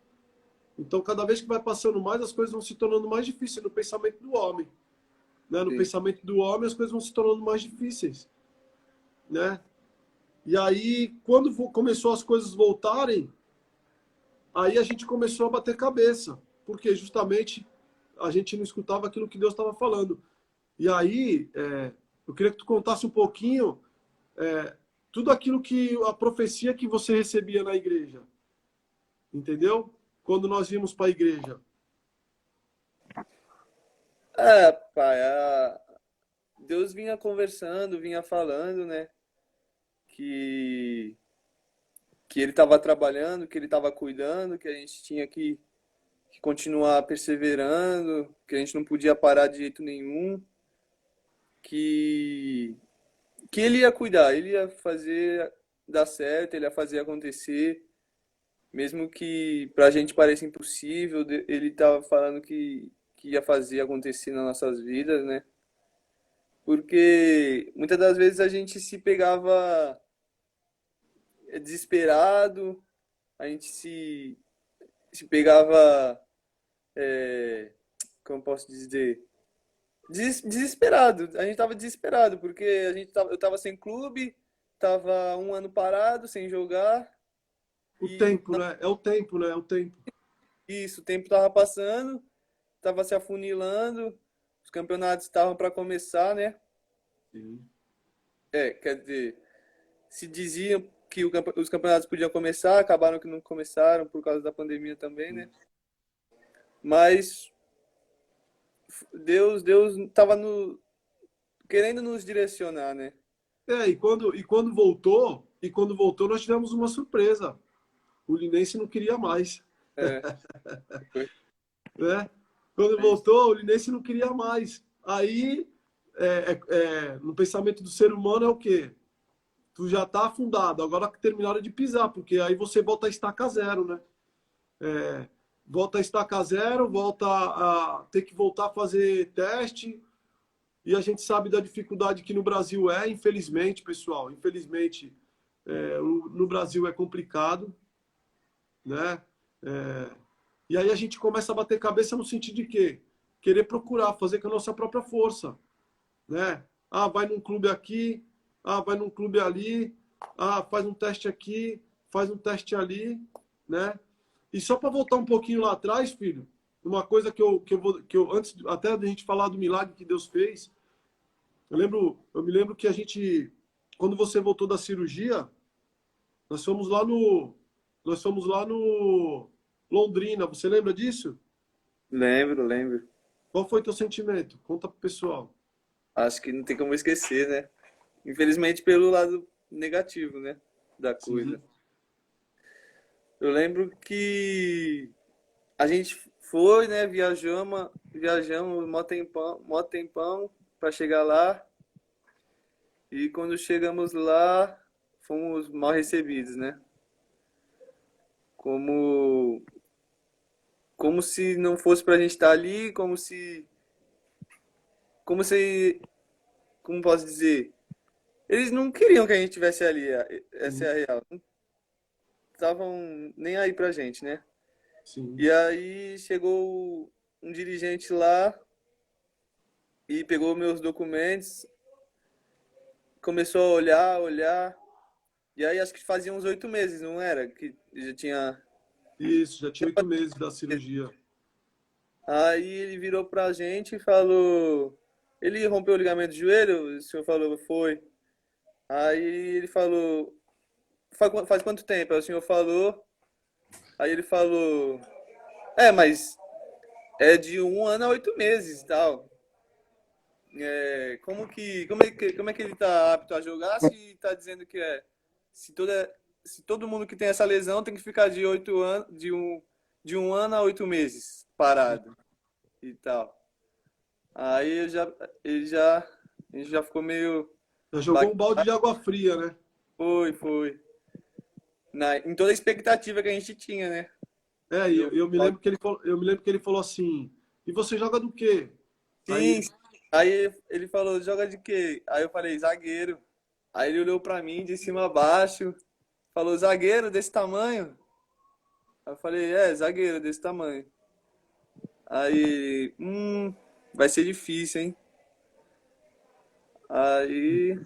Então, cada vez que vai passando mais, as coisas vão se tornando mais difíceis no pensamento do homem, né? No sim. pensamento do homem, as coisas vão se tornando mais difíceis, né? E aí, quando começou as coisas voltarem, aí a gente começou a bater cabeça, porque justamente a gente não escutava aquilo que Deus estava falando. E aí, eu queria que tu contasse um pouquinho tudo aquilo que a profecia que você recebia na igreja, entendeu? Quando nós íamos para a igreja. É, pai, Deus vinha conversando, vinha falando, né? Que, que ele estava trabalhando, que ele estava cuidando, que a gente tinha que continuar perseverando, que a gente não podia parar de jeito nenhum, que, que ele ia cuidar, ele ia fazer dar certo, ele ia fazer acontecer, mesmo que pra gente pareça impossível, ele estava falando que ia fazer acontecer nas nossas vidas, né? Porque muitas das vezes a gente se pegava desesperado, a gente se pegava, é, como posso dizer, desesperado. A gente tava desesperado, porque eu tava sem clube, tava um ano parado, sem jogar, O e tempo, né? É o tempo, né? É o tempo. isso, o tempo tava passando, tava se afunilando, os campeonatos estavam para começar, né? Sim. Quer dizer, se diziam que os campeonatos podiam começar, acabaram que não começaram por causa da pandemia também, né? Mas Deus estava querendo nos direcionar, né? E quando voltou, nós tivemos uma surpresa. O Linense não queria mais, É, foi. né? Quando A gente, voltou, o Linense não queria mais. Aí, no pensamento do ser humano é o quê? Tu já tá afundado, agora que terminaram de pisar, porque aí você volta a estaca zero, né? Volta a estaca zero, volta a ter que voltar a fazer teste, e a gente sabe da dificuldade que no Brasil infelizmente, pessoal, infelizmente, no Brasil é complicado, né? É, e aí a gente começa a bater cabeça no sentido de quê? Querer procurar, fazer com a nossa própria força, né? Ah, vai num clube aqui, vai num clube ali, faz um teste aqui, faz um teste ali, né? E só para voltar um pouquinho lá atrás, filho, uma coisa que eu antes até da gente falar do milagre que Deus fez, eu me lembro que a gente, quando você voltou da cirurgia, nós fomos lá no, nós fomos lá no Londrina. Você lembra disso? lembro. Qual foi teu sentimento? Conta pro pessoal. Acho que não tem como esquecer, né? Infelizmente pelo lado negativo, né? Da coisa. Sim. Eu lembro que a gente foi, né? Viajamos mó tempão para chegar lá. E quando chegamos lá, fomos mal recebidos, né? Como, como se não fosse pra gente estar ali, como se, como posso dizer? Eles não queriam que a gente estivesse ali, essa é Sim. a real. Não estavam nem aí pra gente, né? Sim. E aí chegou um dirigente lá e pegou meus documentos, começou a olhar, olhar. E aí acho que fazia uns 8 meses, não era? Que já tinha. Isso, já tinha 8 meses da cirurgia. Aí ele virou pra gente e falou. Ele rompeu o ligamento do joelho? O senhor falou, foi. Aí ele falou. Faz quanto tempo? Aí o senhor falou. Aí ele falou. É, mas é de 1 ano a 8 meses e tal. É, como é que ele tá apto a jogar se tá dizendo que é. Se todo mundo que tem essa lesão tem que ficar de 8 anos, de um ano a 8 meses parado e tal. Aí a gente já ficou meio. Já ba- jogou um balde de água fria, né? Foi. Em toda a expectativa que a gente tinha, né? É, e E eu, eu, eu me lembro que eu me lembro que ele falou assim: "E você joga do quê?" sim, Aí, sim. Aí ele falou, joga de quê? Aí eu falei, zagueiro. Aí ele olhou pra mim de cima a baixo, falou, zagueiro desse tamanho? Aí eu falei, zagueiro desse tamanho. Aí, vai ser difícil, hein? Aí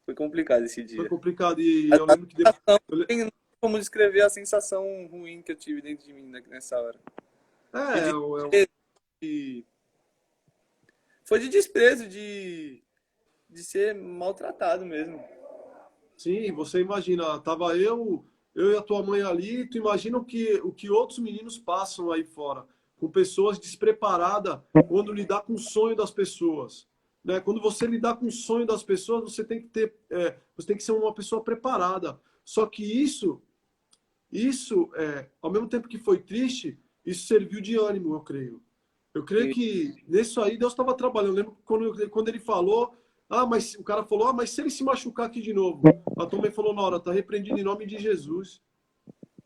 foi complicado esse foi dia. complicado e A eu lembro que sensação, eu le- não tem como descrever a sensação ruim que eu tive dentro de mim nessa hora. E é, de, de- foi de desprezo, de ser maltratado mesmo. sim, você imagina, tava eu e a tua mãe ali, tu imagina o que outros meninos passam aí fora, com pessoas despreparadas quando lidar com o sonho das pessoas, né? Quando você lidar com o sonho das pessoas, você tem que você tem que ser uma pessoa preparada. Só que isso, ao mesmo tempo que foi triste, isso serviu de ânimo, eu creio. Eu creio Sim, que nisso aí Deus estava trabalhando. Eu lembro quando ele falou, mas o cara falou, mas se ele se machucar aqui de novo, a tua mãe falou na hora, tá repreendido em nome de Jesus,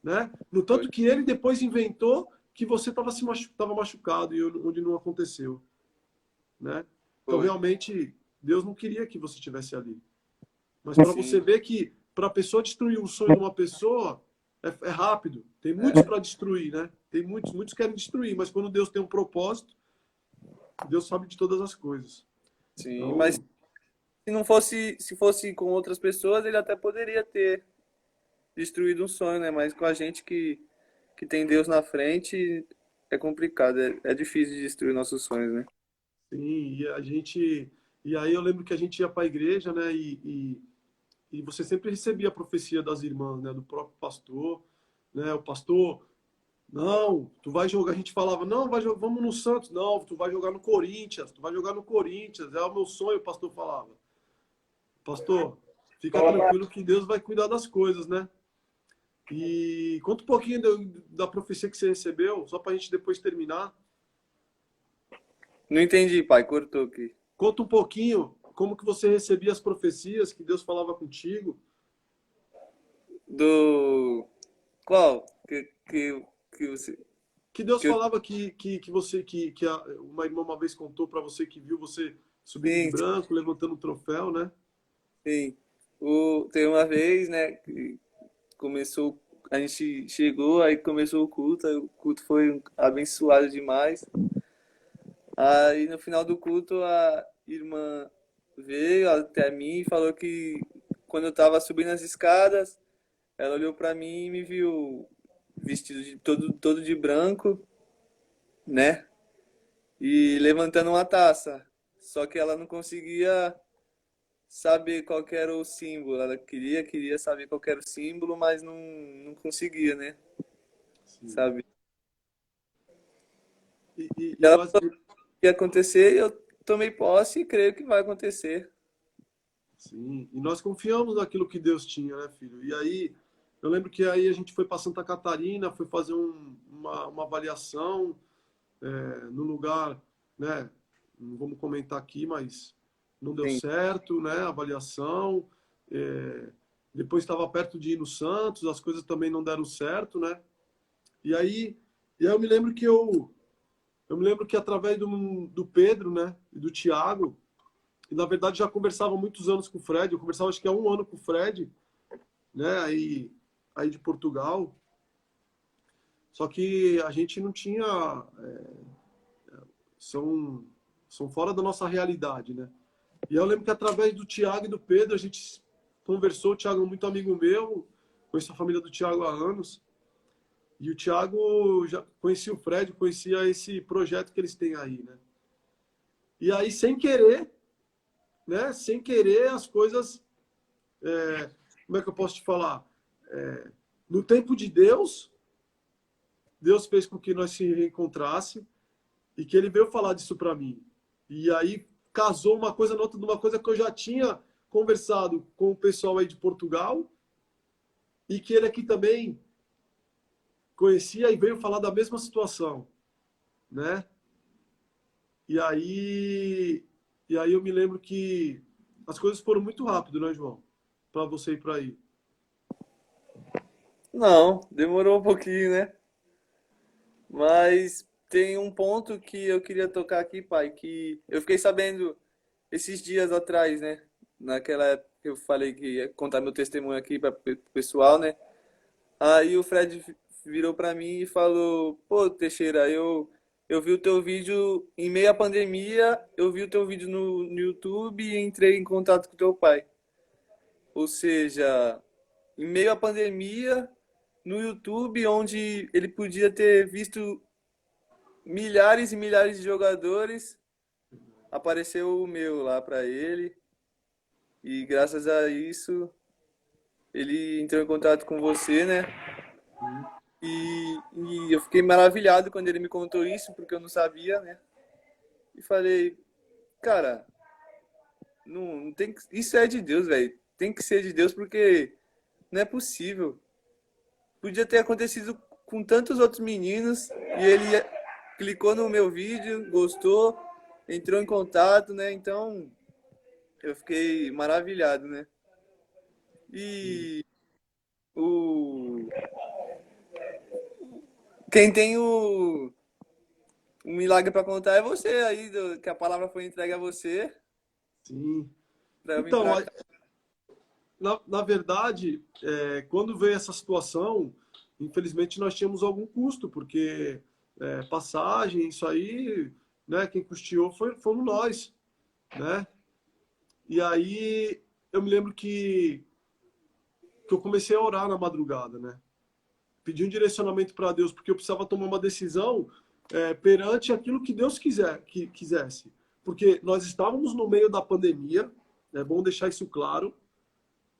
né? No foi. tanto que ele depois inventou que você estava tava machucado e onde não aconteceu, né? Então Foi. realmente Deus não queria que você estivesse ali. Mas para Sim. você ver que para a pessoa destruir o sonho de uma pessoa é rápido. Tem muitos para destruir, né? Tem muitos querem destruir, mas quando Deus tem um propósito, Deus sabe de todas as coisas. Sim, mas Então, se fosse com outras pessoas, ele até poderia ter destruído um sonho, né? Mas com a gente que tem Deus na frente, é complicado, é difícil de destruir nossos sonhos, né? sim, e aí eu lembro que a gente ia para a igreja, né? E você sempre recebia a profecia das irmãs, né? Do próprio pastor, né? O pastor, não, tu vai jogar. A gente falava, não, vamos no Santos, não, tu vai jogar no Corinthians, tu vai jogar no Corinthians. É o meu sonho, o pastor falava. Pastor, fica tranquilo que Deus vai cuidar das coisas, né? E conta um pouquinho da profecia que você recebeu, só para a gente depois terminar. Não entendi, pai, cortou aqui. Conta um pouquinho como que você recebia as profecias que Deus falava contigo. Do. Qual? Que você. Que Deus Que eu... falava que você uma irmã uma vez contou para você que viu você subindo de Sim, branco, levantando um troféu, né? sim. Tem uma vez, né, que começou. A gente chegou, aí começou o culto, aí o culto foi abençoado demais. Aí no final do culto a irmã veio até mim e falou que quando eu tava subindo as escadas, ela olhou pra mim e me viu vestido de todo de branco, né? E levantando uma taça. Só que ela não conseguia saber qual que era o símbolo. Ela queria saber qual que era o símbolo, mas não conseguia, né? Sim. Sabe? E Ela nós, falou que ia acontecer e eu tomei posse e creio que vai acontecer. sim, e nós confiamos naquilo que Deus tinha, né, filho? E aí, eu lembro que aí a gente foi para Santa Catarina, foi fazer uma avaliação no lugar, né? Não vamos comentar aqui, mas não deu Sim. certo, né? A avaliação. É, depois estava perto de ir no Santos, as coisas também não deram certo, né? E aí, eu me lembro eu me lembro que através do Pedro, né? E do Tiago, e na verdade já conversava há muitos anos com o Fred, eu conversava acho que há um ano com o Fred, né? aí de Portugal, só que a gente não tinha, são, são fora da nossa realidade, né? E eu lembro que através do Tiago e do Pedro a gente conversou. O Tiago é muito amigo meu, conheço a família do Tiago há anos. E o Tiago já conhecia o Fred, conhecia esse projeto que eles têm aí, né? E aí, sem querer, né? Sem querer, as coisas. Como é que eu posso te falar? No tempo de Deus, Deus fez com que nós se reencontrasse e que ele veio falar disso para mim. E aí casou uma coisa na outra, de uma coisa que eu já tinha conversado com o pessoal aí de Portugal e que ele aqui também conhecia e veio falar da mesma situação, né? E aí, e aí eu me lembro que as coisas foram muito rápido, né, João? Para você ir para aí. Não, demorou um pouquinho, né? Mas tem um ponto que eu queria tocar aqui, pai, que eu fiquei sabendo esses dias atrás, né? Naquela época que eu falei que ia contar meu testemunho aqui para o pessoal, né? Aí o Fred virou pra mim e falou: Pô, Teixeira, eu vi o teu vídeo em meio à pandemia, eu vi o teu vídeo no YouTube e entrei em contato com teu pai. Ou seja, em meio à pandemia, no YouTube, onde ele podia ter visto milhares e milhares de jogadores, apareceu o meu lá pra ele e graças a isso ele entrou em contato com você, né? E eu fiquei maravilhado quando ele me contou isso, porque eu não sabia, né? E falei, cara, não tem isso é de Deus, velho. Tem que ser de Deus porque não é possível. Podia ter acontecido com tantos outros meninos e ele clicou no meu vídeo, gostou, entrou em contato, né? Então eu fiquei maravilhado, né? E o quem tem o milagre para contar é você aí, que a palavra foi entregue a você Sim. para eu vir Então, para cá. na verdade, quando veio essa situação, infelizmente nós tínhamos algum custo, porque passagem, isso aí, né, quem custeou fomos nós, né? E aí eu me lembro que eu comecei a orar na madrugada, né? Pedi um direcionamento para Deus, porque eu precisava tomar uma decisão perante aquilo que Deus quisesse. Porque nós estávamos no meio da pandemia, é bom deixar isso claro,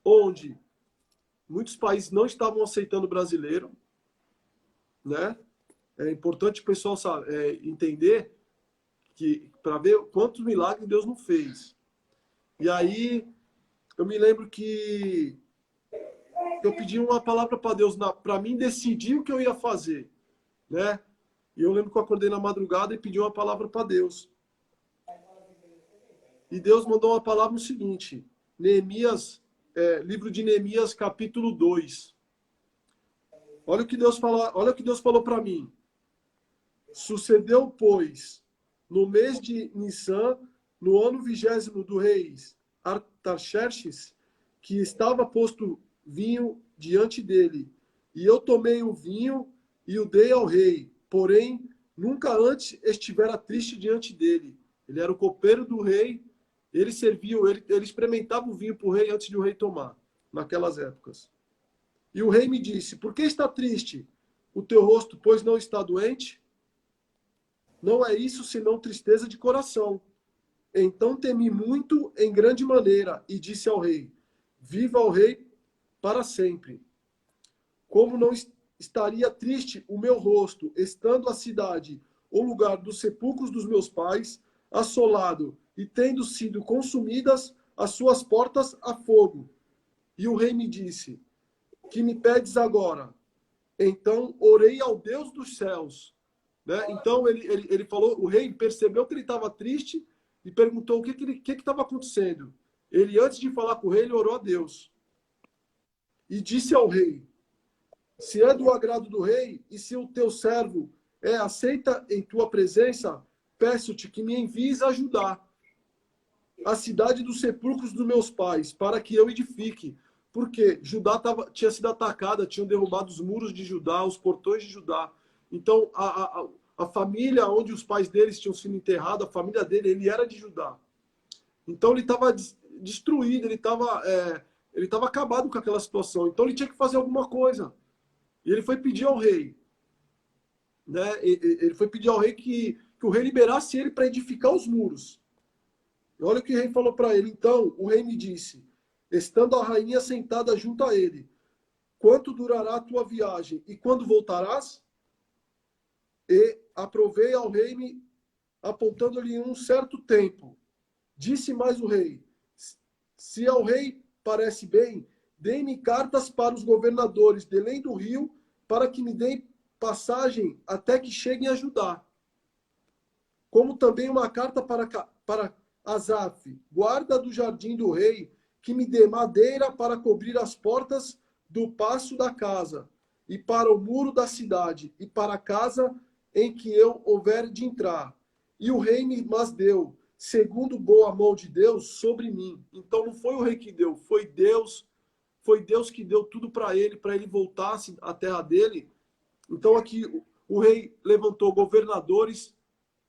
onde muitos países não estavam aceitando brasileiro, né? É importante o pessoal entender que para ver quantos milagres Deus não fez. E aí eu me lembro que eu pedi uma palavra para Deus para mim decidir o que eu ia fazer, né? E eu lembro que eu acordei na madrugada e pedi uma palavra para Deus. E Deus mandou uma palavra no seguinte, Neemias, livro de Neemias, capítulo 2. Olha o que Deus falou para mim. Sucedeu, pois, no mês de Nissan, no ano 20º do rei Artaxerxes, que estava posto vinho diante dele. E eu tomei o vinho e o dei ao rei. Porém, nunca antes estivera triste diante dele. Ele era o copeiro do rei. Ele serviu, ele experimentava o vinho para o rei antes de o rei tomar, naquelas épocas. E o rei me disse, por que está triste o teu rosto, pois não está doente? Não é isso, senão tristeza de coração. Então temi muito em grande maneira e disse ao rei, viva o rei para sempre. Como não estaria triste o meu rosto, estando a cidade, o lugar dos sepulcros dos meus pais, assolado e tendo sido consumidas as suas portas a fogo. E o rei me disse, que me pedes agora? Então orei ao Deus dos céus. Né? Então ele falou, o rei percebeu que ele estava triste e perguntou o que estava acontecendo. Ele, antes de falar com o rei, ele orou a Deus. E disse ao rei, se é do agrado do rei, e se o teu servo aceita em tua presença, peço-te que me envies ajudar a cidade dos sepulcros dos meus pais, para que eu edifique. Porque Judá tinha sido atacada, tinham derrubado os muros de Judá, os portões de Judá. Então, a família onde os pais deles tinham sido enterrados, a família dele, ele era de Judá. Então, ele estava destruído, ele estava acabado com aquela situação. Então, ele tinha que fazer alguma coisa. E ele foi pedir ao rei, né? Ele foi pedir ao rei que o rei liberasse ele para edificar os muros. E olha o que o rei falou para ele. Então, o rei me disse, estando a rainha sentada junto a ele, quanto durará a tua viagem e quando voltarás? E aprovei ao rei, apontando-lhe um certo tempo. Disse mais o rei, se ao rei parece bem, dê-me cartas para os governadores de além do rio, para que me deem passagem até que cheguem a Judá. Como também uma carta para Asaf, guarda do jardim do rei, que me dê madeira para cobrir as portas do paço da casa, e para o muro da cidade, e para a casa em que eu houver de entrar. E o rei me mas deu, segundo boa mão de Deus, sobre mim. Então não foi o rei que deu, foi Deus que deu tudo para ele voltar à terra dele. Então aqui o rei levantou governadores,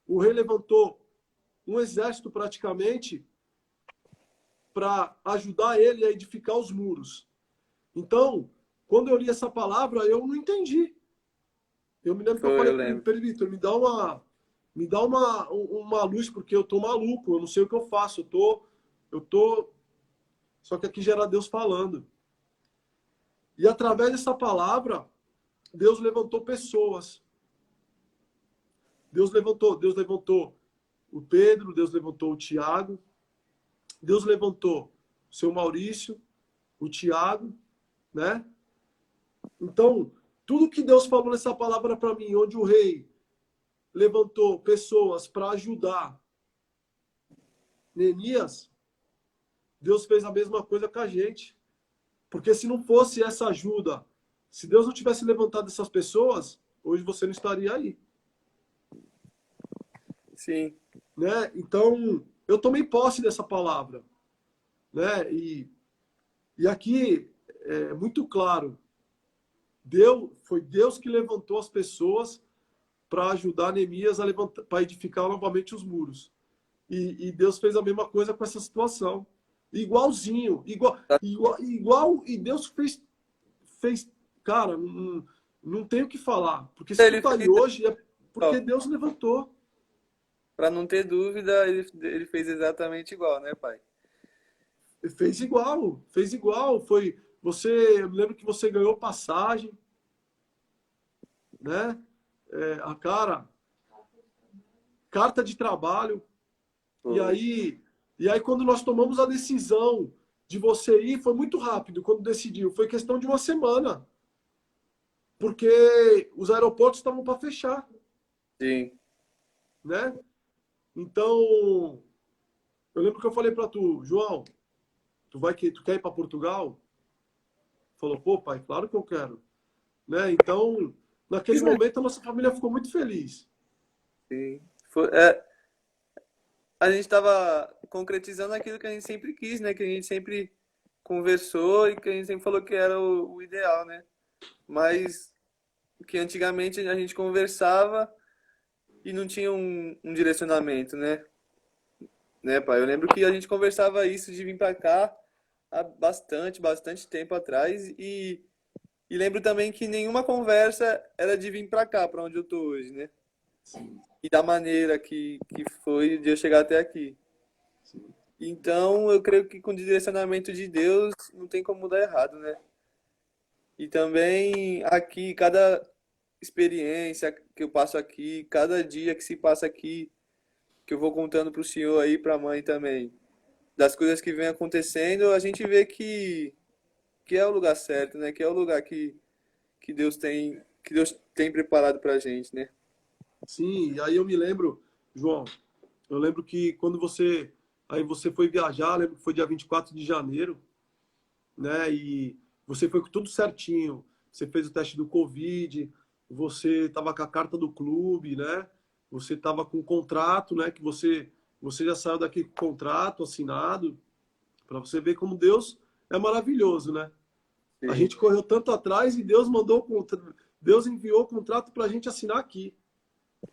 o rei levantou um exército praticamente para ajudar ele a edificar os muros. Então, quando eu li essa palavra, eu não entendi. Eu me lembro que eu Foi, falei eu para ele, lembro. Vitor, me dá uma luz, porque eu tô maluco, eu não sei o que eu faço, eu tô, só que aqui já era Deus falando. E através dessa palavra, Deus levantou pessoas. Deus levantou o Pedro, Deus levantou o Tiago, Deus levantou o seu Maurício, o Tiago, né? Então, tudo que Deus falou nessa palavra para mim, onde o rei levantou pessoas para ajudar Neemias, Deus fez a mesma coisa com a gente. Porque se não fosse essa ajuda, se Deus não tivesse levantado essas pessoas, hoje você não estaria aí, Sim. né? Então, eu tomei posse dessa palavra, né? E aqui é muito claro, foi Deus que levantou as pessoas para ajudar Neemias a levantar, para edificar novamente os muros. E Deus fez a mesma coisa com essa situação. Igualzinho, igual, e Deus fez, cara, não tem o que falar. Porque se tu Ele tá aí fez, hoje, é porque ó, Deus levantou. para não ter dúvida, ele fez exatamente igual, né, pai? Fez igual, fez igual. Eu me lembro que você ganhou passagem, né? Carta de trabalho. E Foi. aí, e aí quando nós tomamos a decisão de você ir, foi muito rápido quando decidiu. Foi questão de uma semana. Porque os aeroportos estavam para fechar, Sim. né? Então, eu lembro que eu falei para tu, João, tu quer ir para Portugal? Falou, pô, pai, claro que eu quero, né? Então, naquele momento a nossa família ficou muito feliz. Sim. A gente estava concretizando aquilo que a gente sempre quis, né? Que a gente sempre conversou e que a gente sempre falou que era o ideal, né? Mas que antigamente a gente conversava e não tinha um direcionamento, né, pai? Eu lembro que a gente conversava isso de vir pra cá há bastante tempo atrás e lembro também que nenhuma conversa era de vir pra cá, pra onde eu tô hoje, né? Sim, E da maneira que foi de eu chegar até aqui. sim. Então, eu creio que com o direcionamento de Deus não tem como dar errado, né? E também aqui, cada experiência que eu passo aqui, cada dia que se passa aqui, que eu vou contando pro senhor aí, pra mãe também, das coisas que vem acontecendo, a gente vê que é o lugar certo, né? Que é o lugar que Deus tem preparado pra gente, né? Sim, e aí eu me lembro, João, eu lembro que aí você foi viajar, lembro que foi dia 24 de janeiro, né? E você foi com tudo certinho. Você fez o teste do Covid, você estava com a carta do clube, né? Você estava com o contrato, né? Você já saiu daqui com o contrato assinado, para você ver como Deus é maravilhoso, né? A Sim, gente correu tanto atrás e Deus mandou, Deus enviou o contrato para a gente assinar aqui,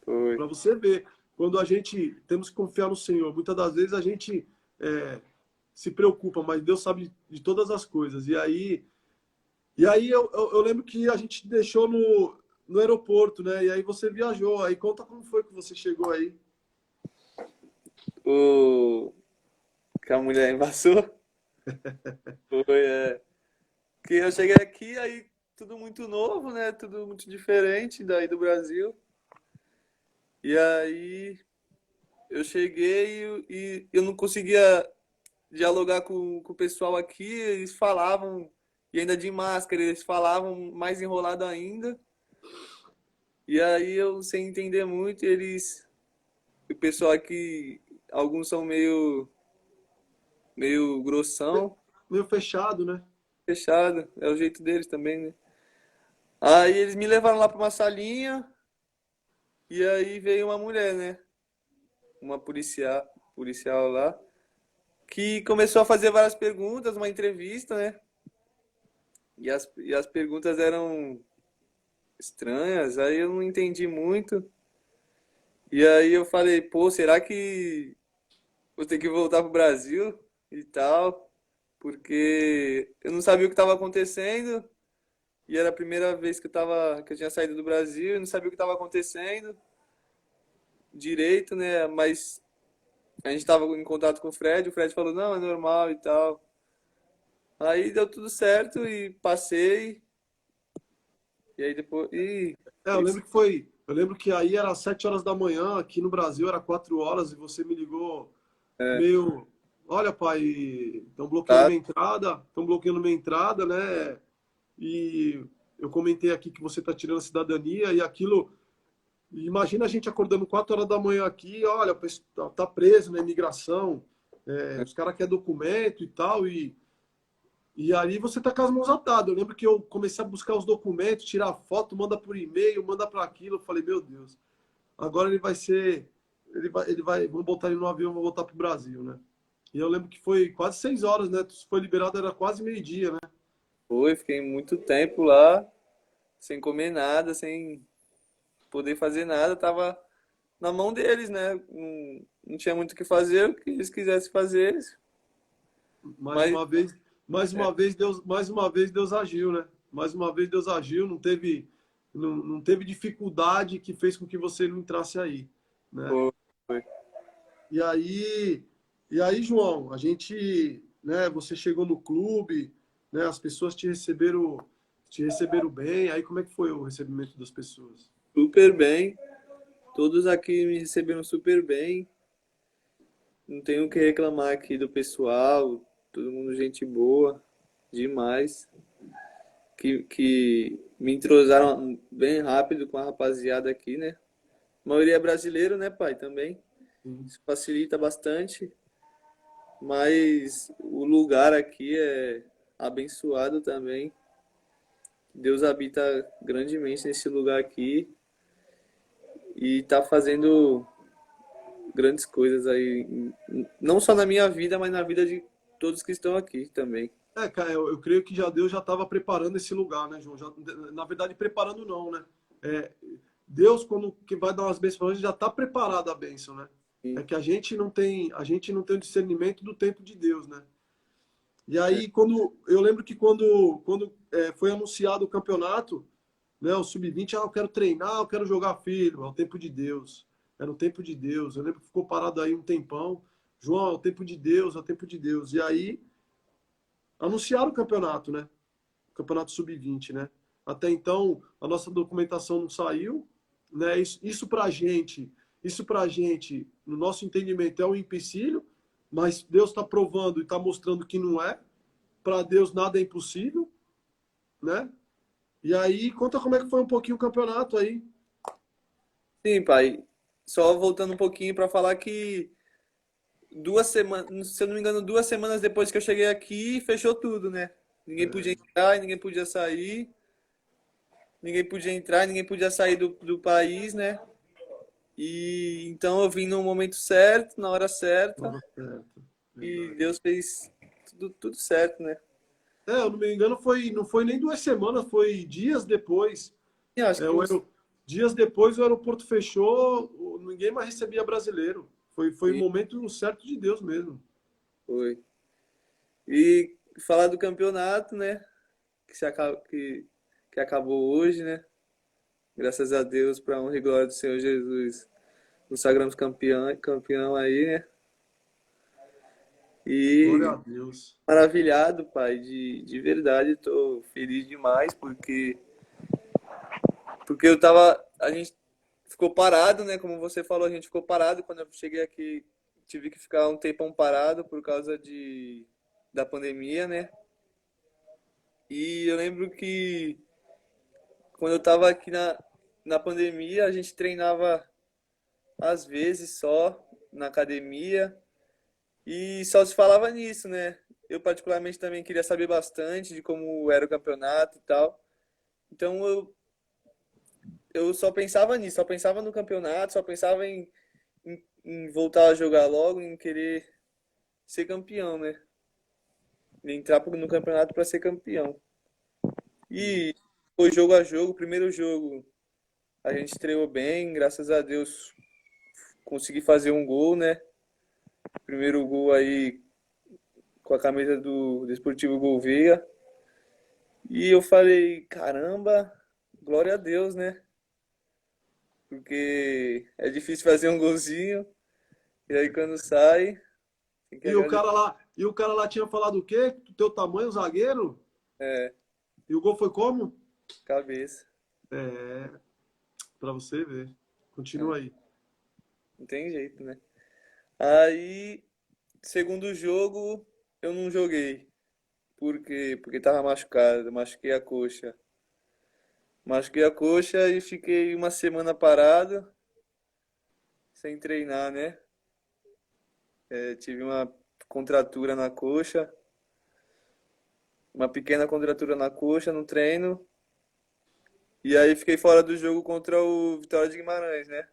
foi. para você ver. Quando a gente temos que confiar no Senhor, muitas das vezes a gente é, se preocupa, mas Deus sabe de todas as coisas. E aí eu lembro que a gente deixou no aeroporto, né? E aí você viajou. Aí conta como foi que você chegou aí. O que a mulher embaçou foi, que eu cheguei aqui, aí tudo muito novo, né? Tudo muito diferente daí do Brasil. E aí eu cheguei e eu não conseguia dialogar com o pessoal aqui, eles falavam, e ainda de máscara, eles falavam mais enrolado ainda. E aí eu sem entender muito, o pessoal aqui, alguns são meio grossão, Meio fechado, né? fechado, é o jeito deles também, né? Aí eles me levaram lá para uma salinha e aí veio uma mulher, né? Uma policial lá, que começou a fazer várias perguntas, uma entrevista, né? E as perguntas eram estranhas, aí eu não entendi muito. E aí eu falei, pô, será que vou ter que voltar pro Brasil e tal? Porque eu não sabia o que estava acontecendo e era a primeira vez que eu tinha saído do Brasil, eu não sabia o que estava acontecendo direito, né? Mas a gente estava em contato com o Fred falou, não, é normal e tal. Aí deu tudo certo e passei, e aí depois. Eu lembro que foi. Eu lembro que aí era 7 horas da manhã, aqui no Brasil era 4 horas, e você me ligou É, meio. Olha, pai, estão bloqueando tá, minha entrada, estão bloqueando minha entrada, né? E eu comentei aqui que você está tirando a cidadania e aquilo. Imagina a gente acordando 4 horas da manhã aqui, olha, tá preso na imigração, os caras querem documento e tal, e aí você tá com as mãos atadas. Eu lembro que eu comecei a buscar os documentos, tirar foto, manda por e-mail, manda para aquilo. Eu falei, meu Deus, agora ele vai ser. Vamos botar ele no avião, vou voltar pro Brasil, né? E eu lembro que foi quase 6 horas, né? Tu foi liberado, era quase meio-dia, né? foi, fiquei muito tempo lá, sem comer nada, sem poder fazer nada, tava na mão deles, né? Não tinha muito o que fazer, o que eles quisessem fazer, Mais mas uma vez, mais uma vez Deus agiu, né? Mais uma vez Deus agiu, não teve dificuldade que fez com que você não entrasse aí, né? foi, foi. E aí, João, a gente, né, você chegou no clube, né, as pessoas te receberam bem. Aí como é que foi o recebimento das pessoas? Super bem. Todos aqui me receberam super bem. Não tenho o que reclamar aqui do pessoal. Todo mundo gente boa, demais. Que me entrosaram bem rápido com a rapaziada aqui, né? A maioria é brasileiro, né, pai? Também. Sim. Isso facilita bastante. Mas o lugar aqui é abençoado também. Deus habita grandemente nesse lugar aqui e está fazendo grandes coisas aí, não só na minha vida, mas na vida de todos que estão aqui também. Cara, eu creio que Deus já estava preparando esse lugar, né, João? Na verdade, preparando não, né? É, Deus, quando que vai dar umas bênçãos pra gente, já está preparada a bênção, né? É Sim, que a gente não tem o discernimento do tempo de Deus, né? E é, aí, eu lembro que quando foi anunciado o campeonato, né, o sub-20, eu quero treinar, eu quero jogar, filho, é o tempo de Deus. Era o tempo de Deus. Eu lembro que ficou parado aí um tempão. João, é o tempo de Deus, é o tempo de Deus. E aí, anunciaram o campeonato, né? O campeonato sub-20, né? Até então, a nossa documentação não saiu, né? Isso pra gente, no nosso entendimento, é um empecilho, mas Deus está provando e está mostrando que não é. Para Deus nada é impossível, né? E aí, conta como é que foi um pouquinho o campeonato aí. sim, pai. Só voltando um pouquinho para falar que 2 semanas, se eu não me engano, 2 semanas depois que eu cheguei aqui, fechou tudo, né? Ninguém podia entrar, ninguém podia sair, ninguém podia entrar, ninguém podia sair do país, né? E então eu vim no momento certo, na hora certa, Tava certo, e verdade. Deus fez tudo certo, né? eu não me engano, não foi nem 2 semanas, foi dias depois. E acho É, que dias depois o aeroporto fechou, ninguém mais recebia brasileiro. Foi um e momento certo de Deus mesmo. foi. E falar do campeonato, né? Que acabou hoje, né? Graças a Deus, para honra e glória do Senhor Jesus. Nos sagramos campeão aí, né? Glória a E Deus. maravilhado, pai, de verdade, tô feliz demais porque a gente ficou parado, né? Como você falou, a gente ficou parado quando eu cheguei aqui, tive que ficar um tempão parado por causa da pandemia, né? E eu lembro que quando eu tava aqui na pandemia, a gente treinava às vezes só na academia e só se falava nisso, né? Eu particularmente também queria saber bastante de como era o campeonato e tal. Então eu só pensava nisso, só pensava no campeonato, só pensava em voltar a jogar logo, em querer ser campeão, né? Em entrar no campeonato para ser campeão. E foi jogo a jogo, primeiro jogo a gente estreou bem, graças a Deus consegui fazer um gol, né? Primeiro gol aí com a camisa do Desportivo Gouveia. E eu falei, caramba, glória a Deus, né? Porque é difícil fazer um golzinho. E aí quando sai, tem que agradecer. E o cara lá tinha falado o quê? Do teu tamanho, zagueiro? É, E o gol foi como? cabeça. É, pra você ver. É, Continua aí. não tem jeito, né? Aí, segundo jogo, eu não joguei. Por quê? Porque tava machucado, machuquei a coxa. Machuquei a coxa e fiquei uma semana parado, sem treinar, né? Tive uma contratura na coxa, uma pequena contratura na coxa no treino. E aí fiquei fora do jogo contra o Vitória de Guimarães, né?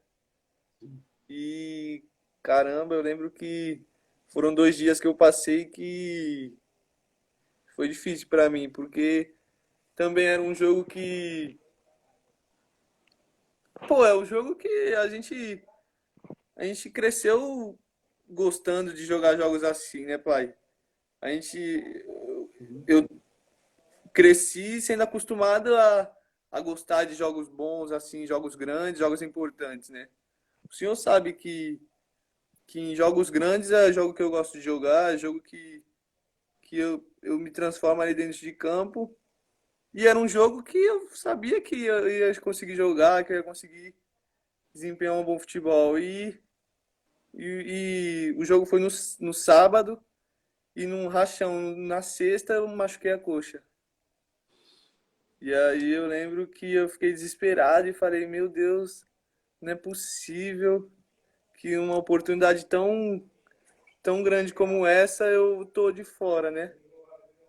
E caramba, eu lembro que foram 2 dias que eu passei que foi difícil pra mim, porque também era um jogo que, pô, é um jogo que a gente cresceu gostando de jogar jogos assim, né, pai? A gente eu cresci sendo acostumado a gostar de jogos bons, assim, jogos grandes, jogos importantes, né? O senhor sabe que em jogos grandes é jogo que eu gosto de jogar, é jogo que eu me transformo ali dentro de campo. E era um jogo que eu sabia que eu ia conseguir jogar, que eu ia conseguir desempenhar um bom futebol. E o jogo foi no sábado e num rachão na sexta eu machuquei a coxa. E aí eu lembro que eu fiquei desesperado e falei, meu Deus, não é possível que uma oportunidade tão grande como essa eu tô de fora, né?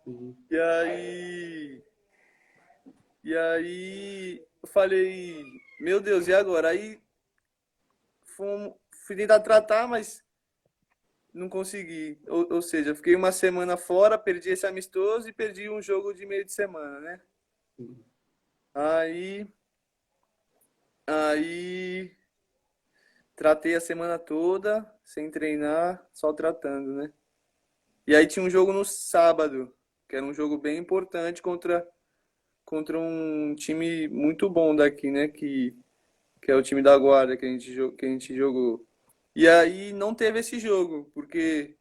Uhum. E aí, e aí eu falei, meu Deus, e agora? Aí fui tentar tratar, mas não consegui. Ou seja, fiquei uma semana fora, perdi esse amistoso e perdi um jogo de meio de semana, né? Aí, aí tratei a semana toda, sem treinar, só tratando, né? E aí tinha um jogo no sábado, que era um jogo bem importante contra um time muito bom daqui, né? Que é o time da Guarda que a gente jogou. E aí não teve esse jogo, porque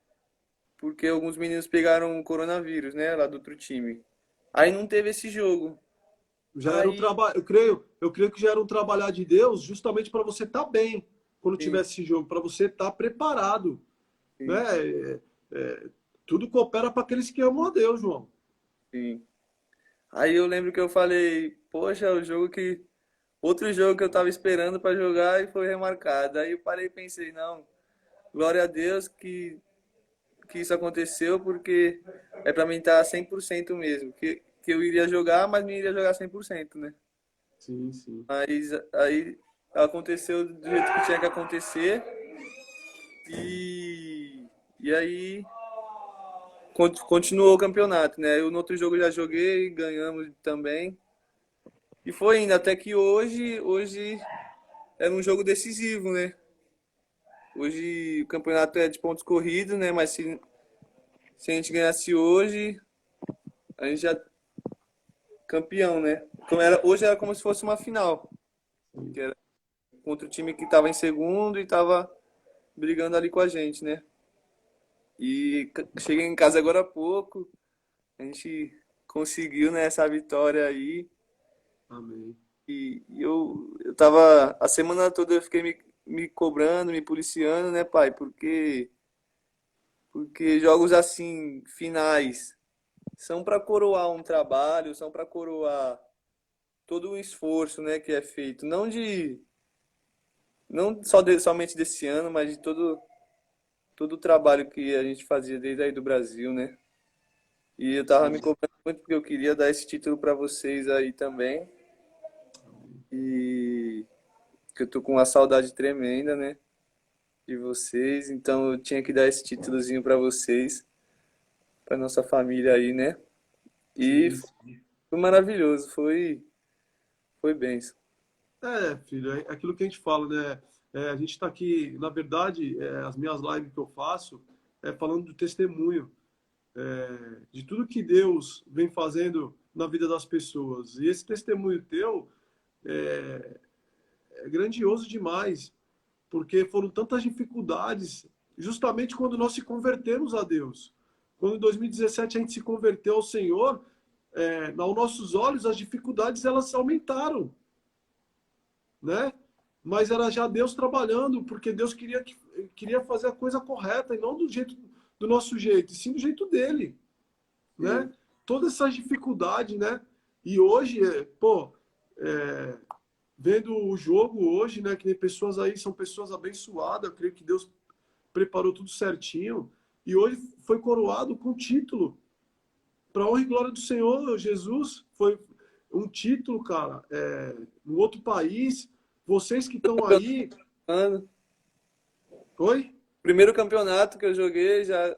alguns meninos pegaram o coronavírus, né? Lá do outro time. Aí não teve esse jogo. Já era um Aí, trabalho, eu creio que já era um trabalhar de Deus, justamente para você estar bem quando sim, tivesse esse jogo, para você estar preparado, sim, né? Tudo coopera para aqueles que amam a Deus, João. sim. Aí eu lembro que eu falei, poxa, o jogo que. Outro jogo que eu tava esperando para jogar e foi remarcado. Aí eu parei e pensei, não, glória a Deus que isso aconteceu, porque é para mim estar 100% mesmo. Que eu iria jogar, mas não iria jogar 100%, né? Sim, sim. Mas aí aconteceu do jeito que tinha que acontecer. E, e aí continuou o campeonato, né? Eu no outro jogo já joguei, ganhamos também. E foi indo, até que hoje era um jogo decisivo, né? Hoje o campeonato é de pontos corridos, né? Mas se a gente ganhasse hoje, a gente já é campeão, né? Hoje era como se fosse uma final, que era contra o time que estava em segundo e estava brigando ali com a gente, né? E cheguei em casa agora há pouco, a gente conseguiu, né, essa vitória aí. Amém. E eu tava, a semana toda eu fiquei me cobrando, me policiando, né, pai? Porque jogos assim, finais, são para coroar um trabalho, são para coroar todo o esforço, né, que é feito. Não somente desse ano, mas de todo o trabalho que a gente fazia desde aí do Brasil, né? E eu tava me Sim. cobrando muito porque eu queria dar esse título para vocês aí também. E que eu tô com uma saudade tremenda, né? De vocês, então eu tinha que dar esse títulozinho para vocês, para nossa família aí, né? E Sim, sim. foi maravilhoso, foi benção. Filho, é aquilo que a gente fala, né? A gente está aqui, na verdade, as minhas lives que eu faço é falando do testemunho, de tudo que Deus vem fazendo na vida das pessoas. E esse testemunho teu é grandioso demais, porque foram tantas dificuldades, justamente quando nós se convertemos a Deus. Quando em 2017 a gente se converteu ao Senhor, aos nossos olhos as dificuldades elas aumentaram, né? Mas era já Deus trabalhando, porque Deus queria fazer a coisa correta e não do nosso jeito, e sim do jeito dele, né? Sim. Todas essas dificuldades, né? E hoje, é, vendo o jogo hoje, né? Que nem pessoas aí, são pessoas abençoadas, eu creio que Deus preparou tudo certinho, e hoje foi coroado com título, para honra e glória do Senhor Jesus, foi um título, cara, no outro país, vocês que estão aí, Ano, oi? primeiro campeonato que eu joguei, já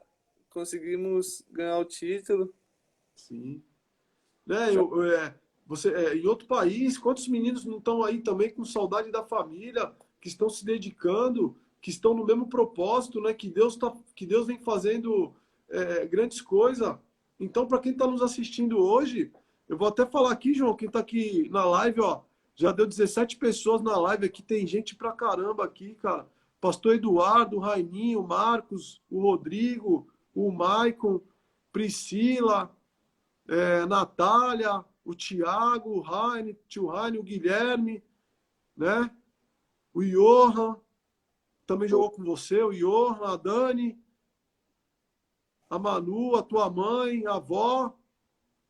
conseguimos ganhar o título. Sim. Né, Já- em outro país, quantos meninos não estão aí também com saudade da família, que estão se dedicando, que estão no mesmo propósito, né? Que Deus vem fazendo grandes coisas. Então, para quem está nos assistindo hoje, eu vou até falar aqui, João, quem está aqui na live, ó, já deu 17 pessoas na live aqui, tem gente pra caramba aqui, cara. Pastor Eduardo, o Raininho, o Marcos, o Rodrigo, o Maicon, Priscila, Natália, o Thiago, o Raine, tio Raine, o Guilherme, né? O Johan, também jogou com você, o Johan, a Dani, a Manu, a tua mãe, a vó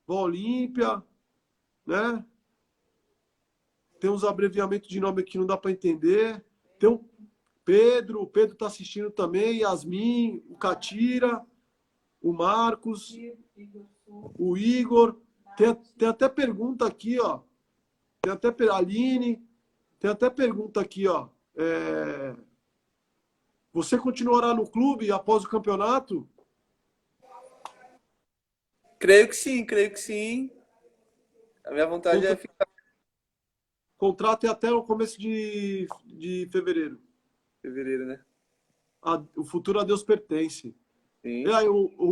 Olímpia, né? Tem uns abreviamentos de nome aqui que não dá para entender. Tem o Pedro tá assistindo também, Yasmin, o Catira, o Marcos, o Igor. Tem até pergunta aqui, ó. Tem até Aline, tem até pergunta aqui, ó. Você continuará no clube após o campeonato? Creio que sim, creio que sim. A minha vontade é Contra- ficar Contrato é até o começo de fevereiro. em fevereiro, né? O futuro a Deus pertence. Sim.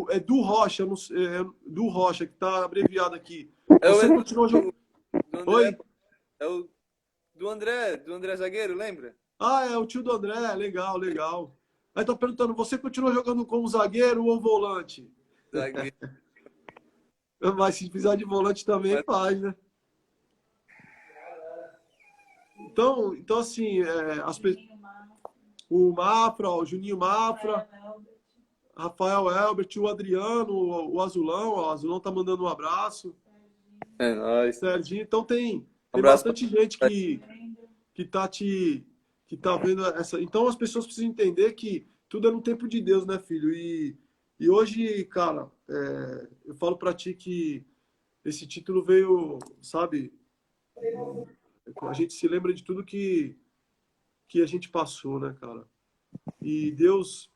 É do Rocha, não sei, do Rocha, que está abreviado aqui. É o Você mesmo continua jogando. do André, Oi? pô. É o do André Zagueiro, lembra? Ah, é o tio do André, legal, legal. Aí tá perguntando, você continua jogando como zagueiro ou volante? Zagueiro. Mas se precisar de volante também Mas faz, né? Então assim, o Mafra, o Juninho Mafra, Rafael Elbert, o Adriano, o Azulão, ó, o Azulão tá mandando um abraço. é nóis. Serginho, então Um tem abraço pra bastante gente que tá que tá vendo essa. Então as pessoas precisam entender que tudo é no tempo de Deus, né, filho? E hoje, cara, eu falo pra ti que esse título veio, sabe? A gente se lembra de tudo que a gente passou, né, cara? E Deus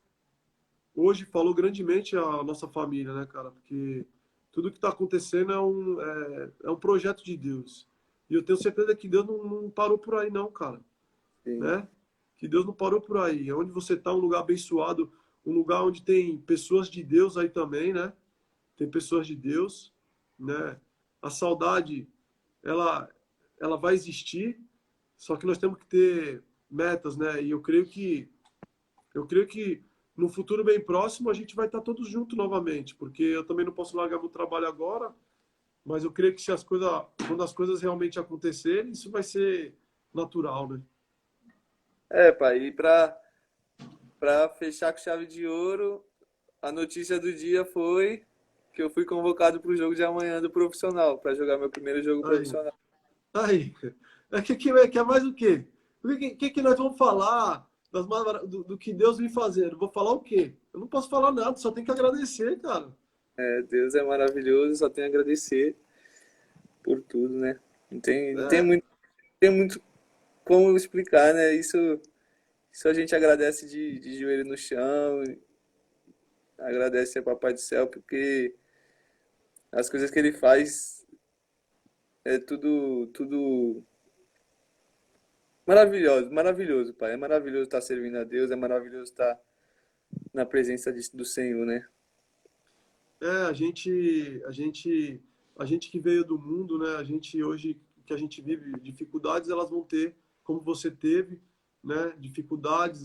hoje falou grandemente a nossa família, né, cara? Porque tudo que está acontecendo é um projeto de Deus. E eu tenho certeza que Deus não parou por aí, não, cara. Sim. Né? Que Deus não parou por aí. Onde você está, um lugar abençoado, um lugar onde tem pessoas de Deus aí também, né? Tem pessoas de Deus, né? A saudade, ela, ela vai existir, só que nós temos que ter metas, né? E eu creio que no futuro bem próximo a gente vai estar todos juntos novamente, porque eu também não posso largar meu trabalho agora, mas eu creio que se as coisas, quando as coisas realmente acontecerem, isso vai ser natural, né? É, pai, e pra fechar com chave de ouro, a notícia do dia foi que eu fui convocado pro jogo de amanhã do profissional, pra jogar meu primeiro jogo Aí, profissional. aí, que é mais o quê? O que nós vamos falar do que Deus vem fazendo? Vou falar o quê? Eu não posso falar nada, só tenho que agradecer, cara. É, Deus é maravilhoso, só tenho a agradecer por tudo, né? É, Tem muito como explicar, né? Isso a gente agradece de joelho no chão, agradece a Papai do Céu, porque as coisas que ele faz é tudo maravilhoso, maravilhoso, Pai. É maravilhoso estar servindo a Deus, é maravilhoso estar na presença do Senhor, né? a gente que veio do mundo, né? A gente hoje que a gente vive dificuldades, elas vão ter, como você teve, né? Dificuldades,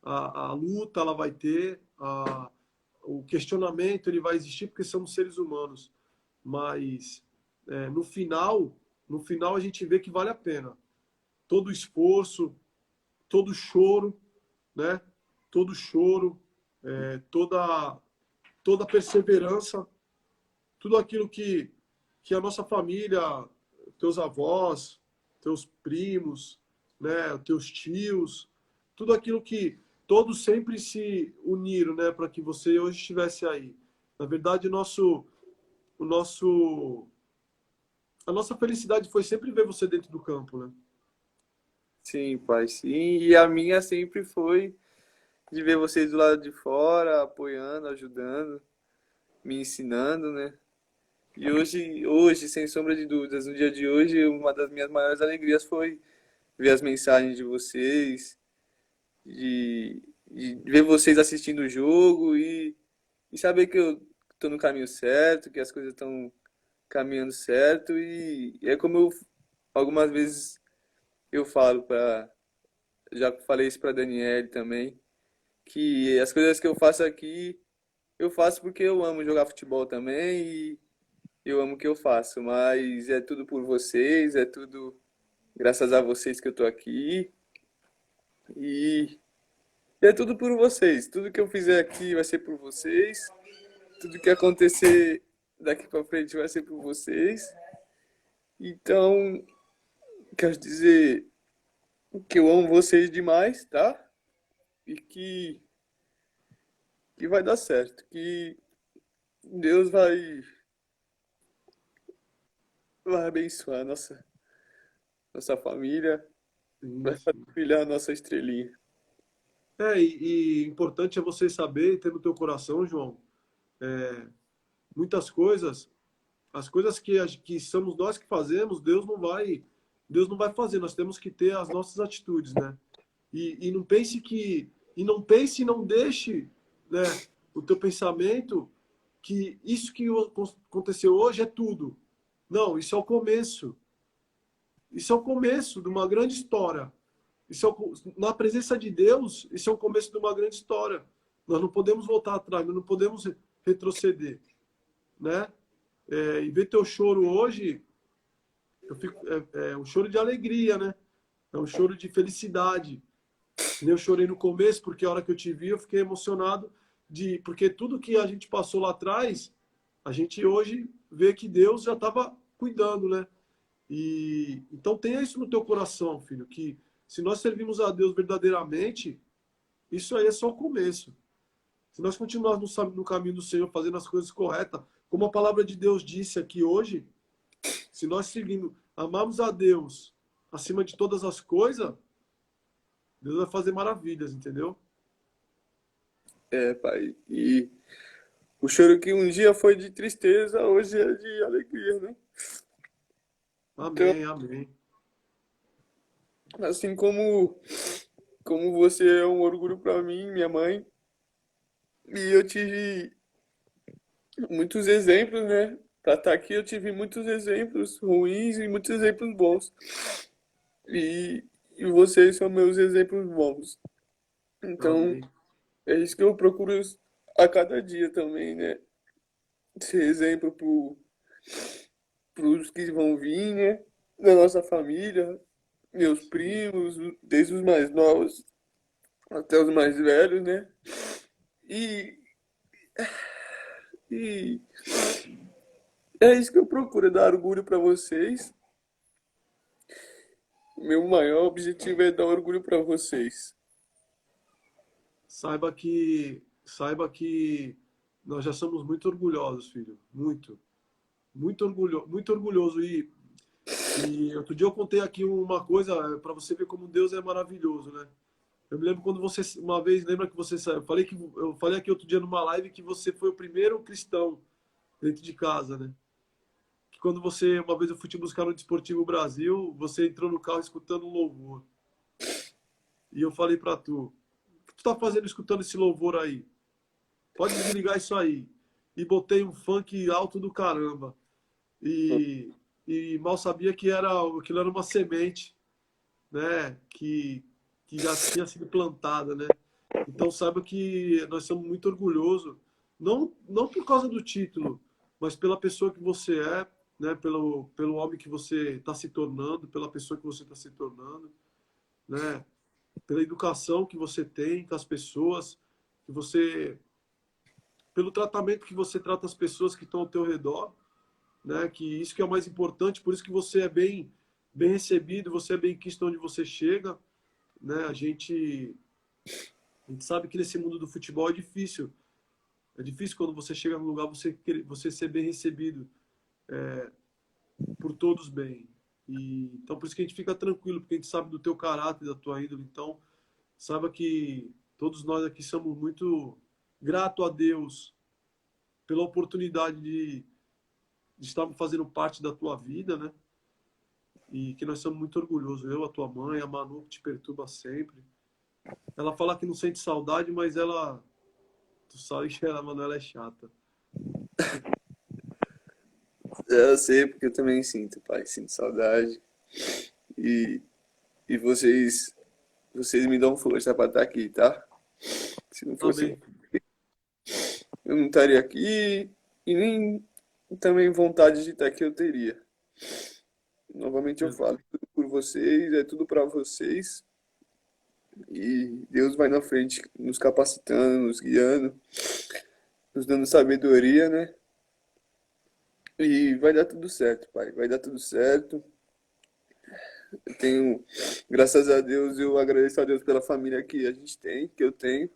a luta ela vai ter, o questionamento ele vai existir porque somos seres humanos, mas no final a gente vê que vale a pena todo o esforço, todo o choro, né? Todo o choro, toda a perseverança, tudo aquilo que a nossa família, teus avós, teus primos, né, teus tios, tudo aquilo que todos sempre se uniram, né, para que você hoje estivesse aí. Na verdade, o nosso, a nossa felicidade foi sempre ver você dentro do campo, né? Sim, Pai, sim. E a minha sempre foi de ver vocês do lado de fora, apoiando, ajudando, me ensinando, né? E hoje, sem sombra de dúvidas, no dia de hoje, uma das minhas maiores alegrias foi ver as mensagens de vocês, de ver vocês assistindo o jogo e saber que eu estou no caminho certo, que as coisas estão caminhando certo. E é como algumas vezes eu falo para, já falei isso para Daniele também, que as coisas que eu faço aqui, eu faço porque eu amo jogar futebol também e eu amo o que eu faço, mas é tudo por vocês, é tudo graças a vocês que eu tô aqui e é tudo por vocês. Tudo que eu fizer aqui vai ser por vocês, tudo que acontecer daqui pra frente vai ser por vocês. Então, quero dizer que eu amo vocês demais, tá? E que vai dar certo, que Deus vai abençoar a nossa família, Sim, vai fazer sim. brilhar a nossa estrelinha. E importante é você saber, ter no teu coração, João, muitas coisas, as coisas que somos nós que fazemos, Deus não vai fazer, nós temos que ter as nossas atitudes, né? E não deixe, né, o teu pensamento que isso que aconteceu hoje é tudo. Não, isso é o começo. Isso é o começo de uma grande história. Na presença de Deus, isso é o começo de uma grande história. Nós não podemos voltar atrás, nós não podemos retroceder, né? E ver teu choro hoje, é um choro de alegria, né? É um choro de felicidade. Eu chorei no começo, porque a hora que eu te vi, eu fiquei emocionado porque tudo que a gente passou lá atrás, a gente hoje vê que Deus já estava cuidando, né? E então tenha isso no teu coração, filho, que se nós servimos a Deus verdadeiramente, isso aí é só o começo. Se nós continuarmos no caminho do Senhor, fazendo as coisas corretas, como a palavra de Deus disse aqui hoje, se nós seguimos, amarmos a Deus acima de todas as coisas, Deus vai fazer maravilhas, entendeu? É, pai. E o choro que um dia foi de tristeza, hoje é de alegria, né? Então, Amém, amém. assim como você é um orgulho pra mim, minha mãe, e eu tive muitos exemplos, né? Pra estar aqui eu tive muitos exemplos ruins e muitos exemplos bons. E, e vocês são meus exemplos bons. Então, Amém. é isso que eu procuro a cada dia também, né? Ser exemplo pros que vão vir, né? Da nossa família, meus primos, desde os mais novos até os mais velhos, né? E, e é isso que eu procuro, dar orgulho para vocês. Meu maior objetivo é dar orgulho para vocês. Saiba que nós já somos muito orgulhosos, filho. Muito. Muito orgulhoso. E outro dia eu contei aqui uma coisa para você ver como Deus é maravilhoso, né? Eu me lembro quando você, uma vez, lembra que você saiu? Eu falei aqui outro dia numa live que você foi o primeiro cristão dentro de casa, né? Que quando você, uma vez eu fui te buscar no Desportivo Brasil, você entrou no carro escutando um louvor. E eu falei para tu, o que tu tá fazendo escutando esse louvor aí? Pode desligar isso aí. E botei um funk alto do caramba. E, e mal sabia que aquilo era uma semente, né? Que já tinha sido plantada, né? Então saiba que nós somos muito orgulhosos, não por causa do título, mas pela pessoa que você é, né? Pelo homem que você está se tornando, pela pessoa que você está se tornando, né? Pela educação que você tem com as pessoas, que você, pelo tratamento que você trata as pessoas que estão ao teu redor, né? Que isso que é o mais importante, por isso que você é bem recebido, você é bem quisto onde você chega, né? A gente sabe que nesse mundo do futebol é difícil. É difícil quando você chega num lugar você ser bem recebido por todos bem. Então por isso que a gente fica tranquilo, porque a gente sabe do teu caráter, da tua índole. Então saiba que todos nós aqui somos muito grato a Deus pela oportunidade de estarmos fazendo parte da tua vida, né? E que nós somos muito orgulhosos. Eu, a tua mãe, a Manu, que te perturba sempre. Ela fala que não sente saudade, mas tu sabe que a Manuela é chata. Eu sei porque eu também sinto, pai, sinto saudade. E, e vocês me dão força para estar aqui, tá? Se não fosse, Amém. eu não estaria aqui e nem também vontade de estar aqui eu teria. Novamente eu falo, tudo por vocês, é tudo para vocês. E Deus vai na frente, nos capacitando, nos guiando, nos dando sabedoria, né? E vai dar tudo certo, pai. Vai dar tudo certo. Eu tenho, graças a Deus, eu agradeço a Deus pela família que a gente tem, que eu tenho,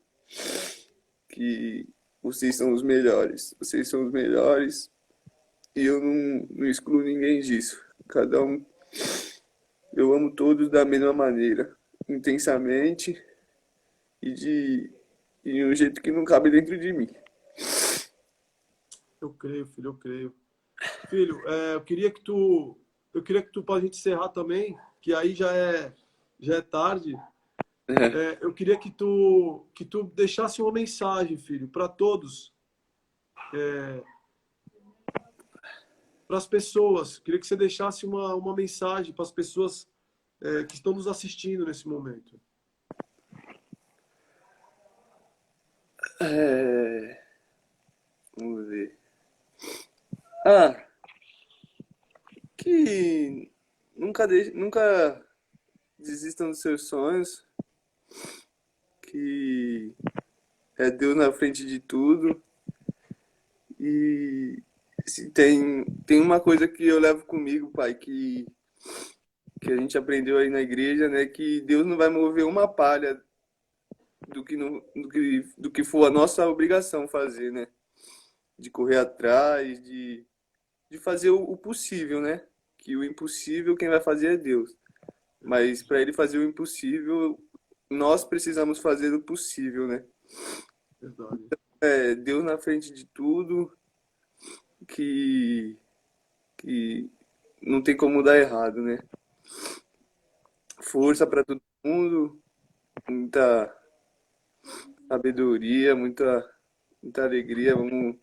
que vocês são os melhores. Vocês são os melhores e eu não excluo ninguém disso. Cada um, eu amo todos da mesma maneira, intensamente e de um jeito que não cabe dentro de mim. Eu creio, filho, eu creio. Filho, para a gente encerrar também, que aí já é tarde, eu queria que tu deixasse uma mensagem, filho, para todos, para as pessoas. Queria que você deixasse uma mensagem para as pessoas, que estão nos assistindo nesse momento. É, vamos ver. Ah, que nunca desistam dos seus sonhos, que é Deus na frente de tudo. E se tem uma coisa que eu levo comigo, pai, que a gente aprendeu aí na igreja, né? Que Deus não vai mover uma palha do que, do que for a nossa obrigação fazer, né? De correr atrás, de fazer o possível, né? Que o impossível quem vai fazer é Deus. Mas para ele fazer o impossível, nós precisamos fazer o possível, né? Verdade. Deus na frente de tudo, que, que não tem como dar errado, né? Força para todo mundo, muita sabedoria, muita alegria. Vamos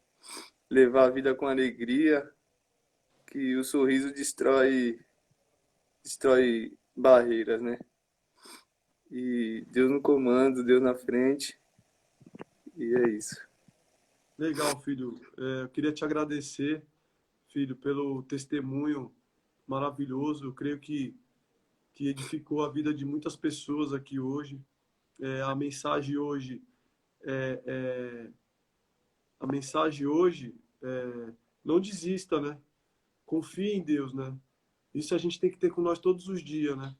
levar a vida com alegria, que o sorriso destrói barreiras, né? E Deus no comando, Deus na frente, e é isso. Legal, filho. Eu queria te agradecer, filho, pelo testemunho maravilhoso. Eu creio que edificou a vida de muitas pessoas aqui hoje. A mensagem hoje é, é- a mensagem hoje não desista, né? Confie em Deus, né? Isso a gente tem que ter com nós todos os dias, né?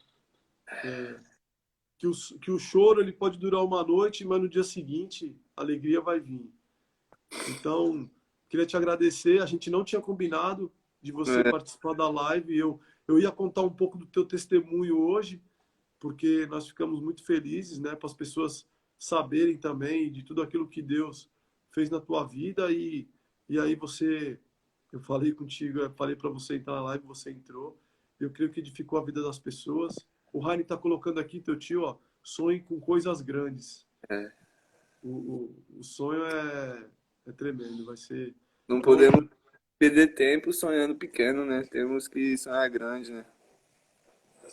Que o choro ele pode durar uma noite, mas no dia seguinte a alegria vai vir. Então, queria te agradecer. A gente não tinha combinado de você É, participar da live. Eu ia contar um pouco do teu testemunho hoje, porque nós ficamos muito felizes, né, para as pessoas saberem também de tudo aquilo que Deus fez na tua vida e aí eu falei contigo, eu falei para você entrar na live, você entrou. Eu creio que edificou a vida das pessoas. O Raine está colocando aqui, teu tio, ó, sonhe com coisas grandes. é. O sonho é tremendo, vai ser. Não Então, podemos perder tempo sonhando pequeno, né? Temos que sonhar grande, né?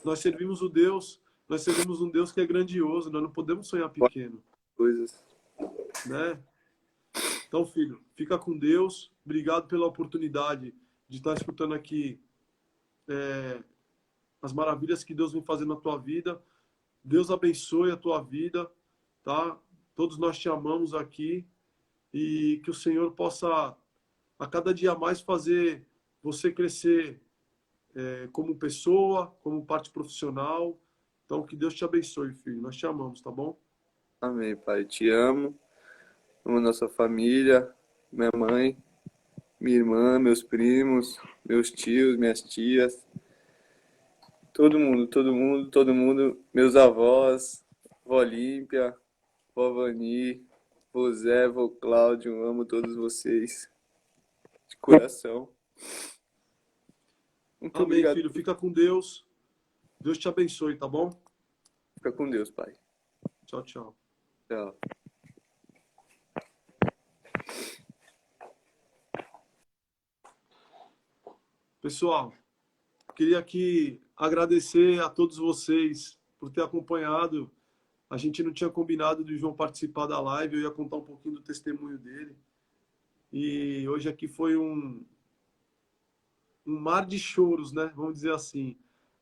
nós servimos o Deus, nós servimos um Deus que é grandioso, nós não podemos sonhar pequeno, Coisas. né? Então, filho, fica com Deus. Obrigado pela oportunidade de estar escutando aqui as maravilhas que Deus vem fazendo na tua vida. Deus abençoe a tua vida, tá? Todos nós te amamos aqui e que o Senhor possa a cada dia mais fazer você crescer como pessoa, como parte profissional. Então, que Deus te abençoe, filho. Nós te amamos, tá bom? Amém, Pai. Te amo. Amo nossa família, minha mãe, minha irmã, meus primos, meus tios, minhas tias. Todo mundo, todo mundo, todo mundo. Meus avós, vó Olímpia, vó Vani, vô Zé, vô Cláudio. Amo todos vocês. De coração. Muito Amém, obrigado. filho. Fica com Deus. Deus te abençoe, tá bom? Fica com Deus, Pai. Tchau, tchau. Tchau. Pessoal, queria aqui agradecer a todos vocês por ter acompanhado. A gente não tinha combinado de João participar da live, eu ia contar um pouquinho do testemunho dele. E hoje aqui foi um mar de choros, né? Vamos dizer assim.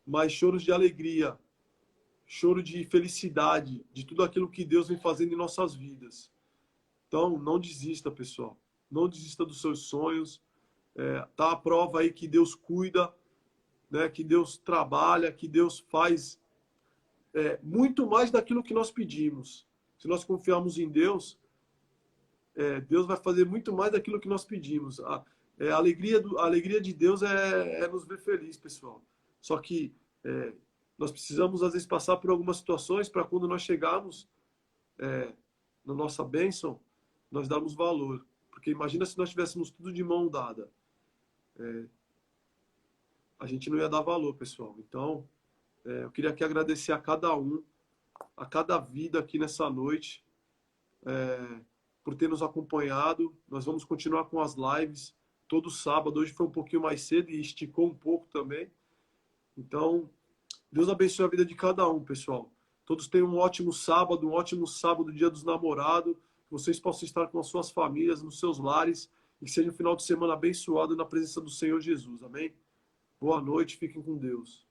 Mas choros de alegria, choro de felicidade, de tudo aquilo que Deus vem fazendo em nossas vidas. Então, não desista, pessoal. Não desista dos seus sonhos. Tá a prova aí que Deus cuida, né? Que Deus trabalha, que Deus faz muito mais daquilo que nós pedimos. Se nós confiarmos em Deus, Deus vai fazer muito mais daquilo que nós pedimos. A alegria de Deus é nos ver feliz, pessoal. Só que nós precisamos, às vezes, passar por algumas situações para quando nós chegarmos na nossa bênção, nós darmos valor. Porque imagina se nós tivéssemos tudo de mão dada. A gente não ia dar valor, pessoal. Então, eu queria aqui agradecer a cada um, a cada vida aqui nessa noite, por ter nos acompanhado. Nós vamos continuar com as lives todo sábado. Hoje foi um pouquinho mais cedo e esticou um pouco também. Então, Deus abençoe a vida de cada um, pessoal. Todos tenham um ótimo sábado, Dia dos Namorados. Que vocês possam estar com as suas famílias, nos seus lares. E que seja um final de semana abençoado na presença do Senhor Jesus. Amém? Boa noite, fiquem com Deus.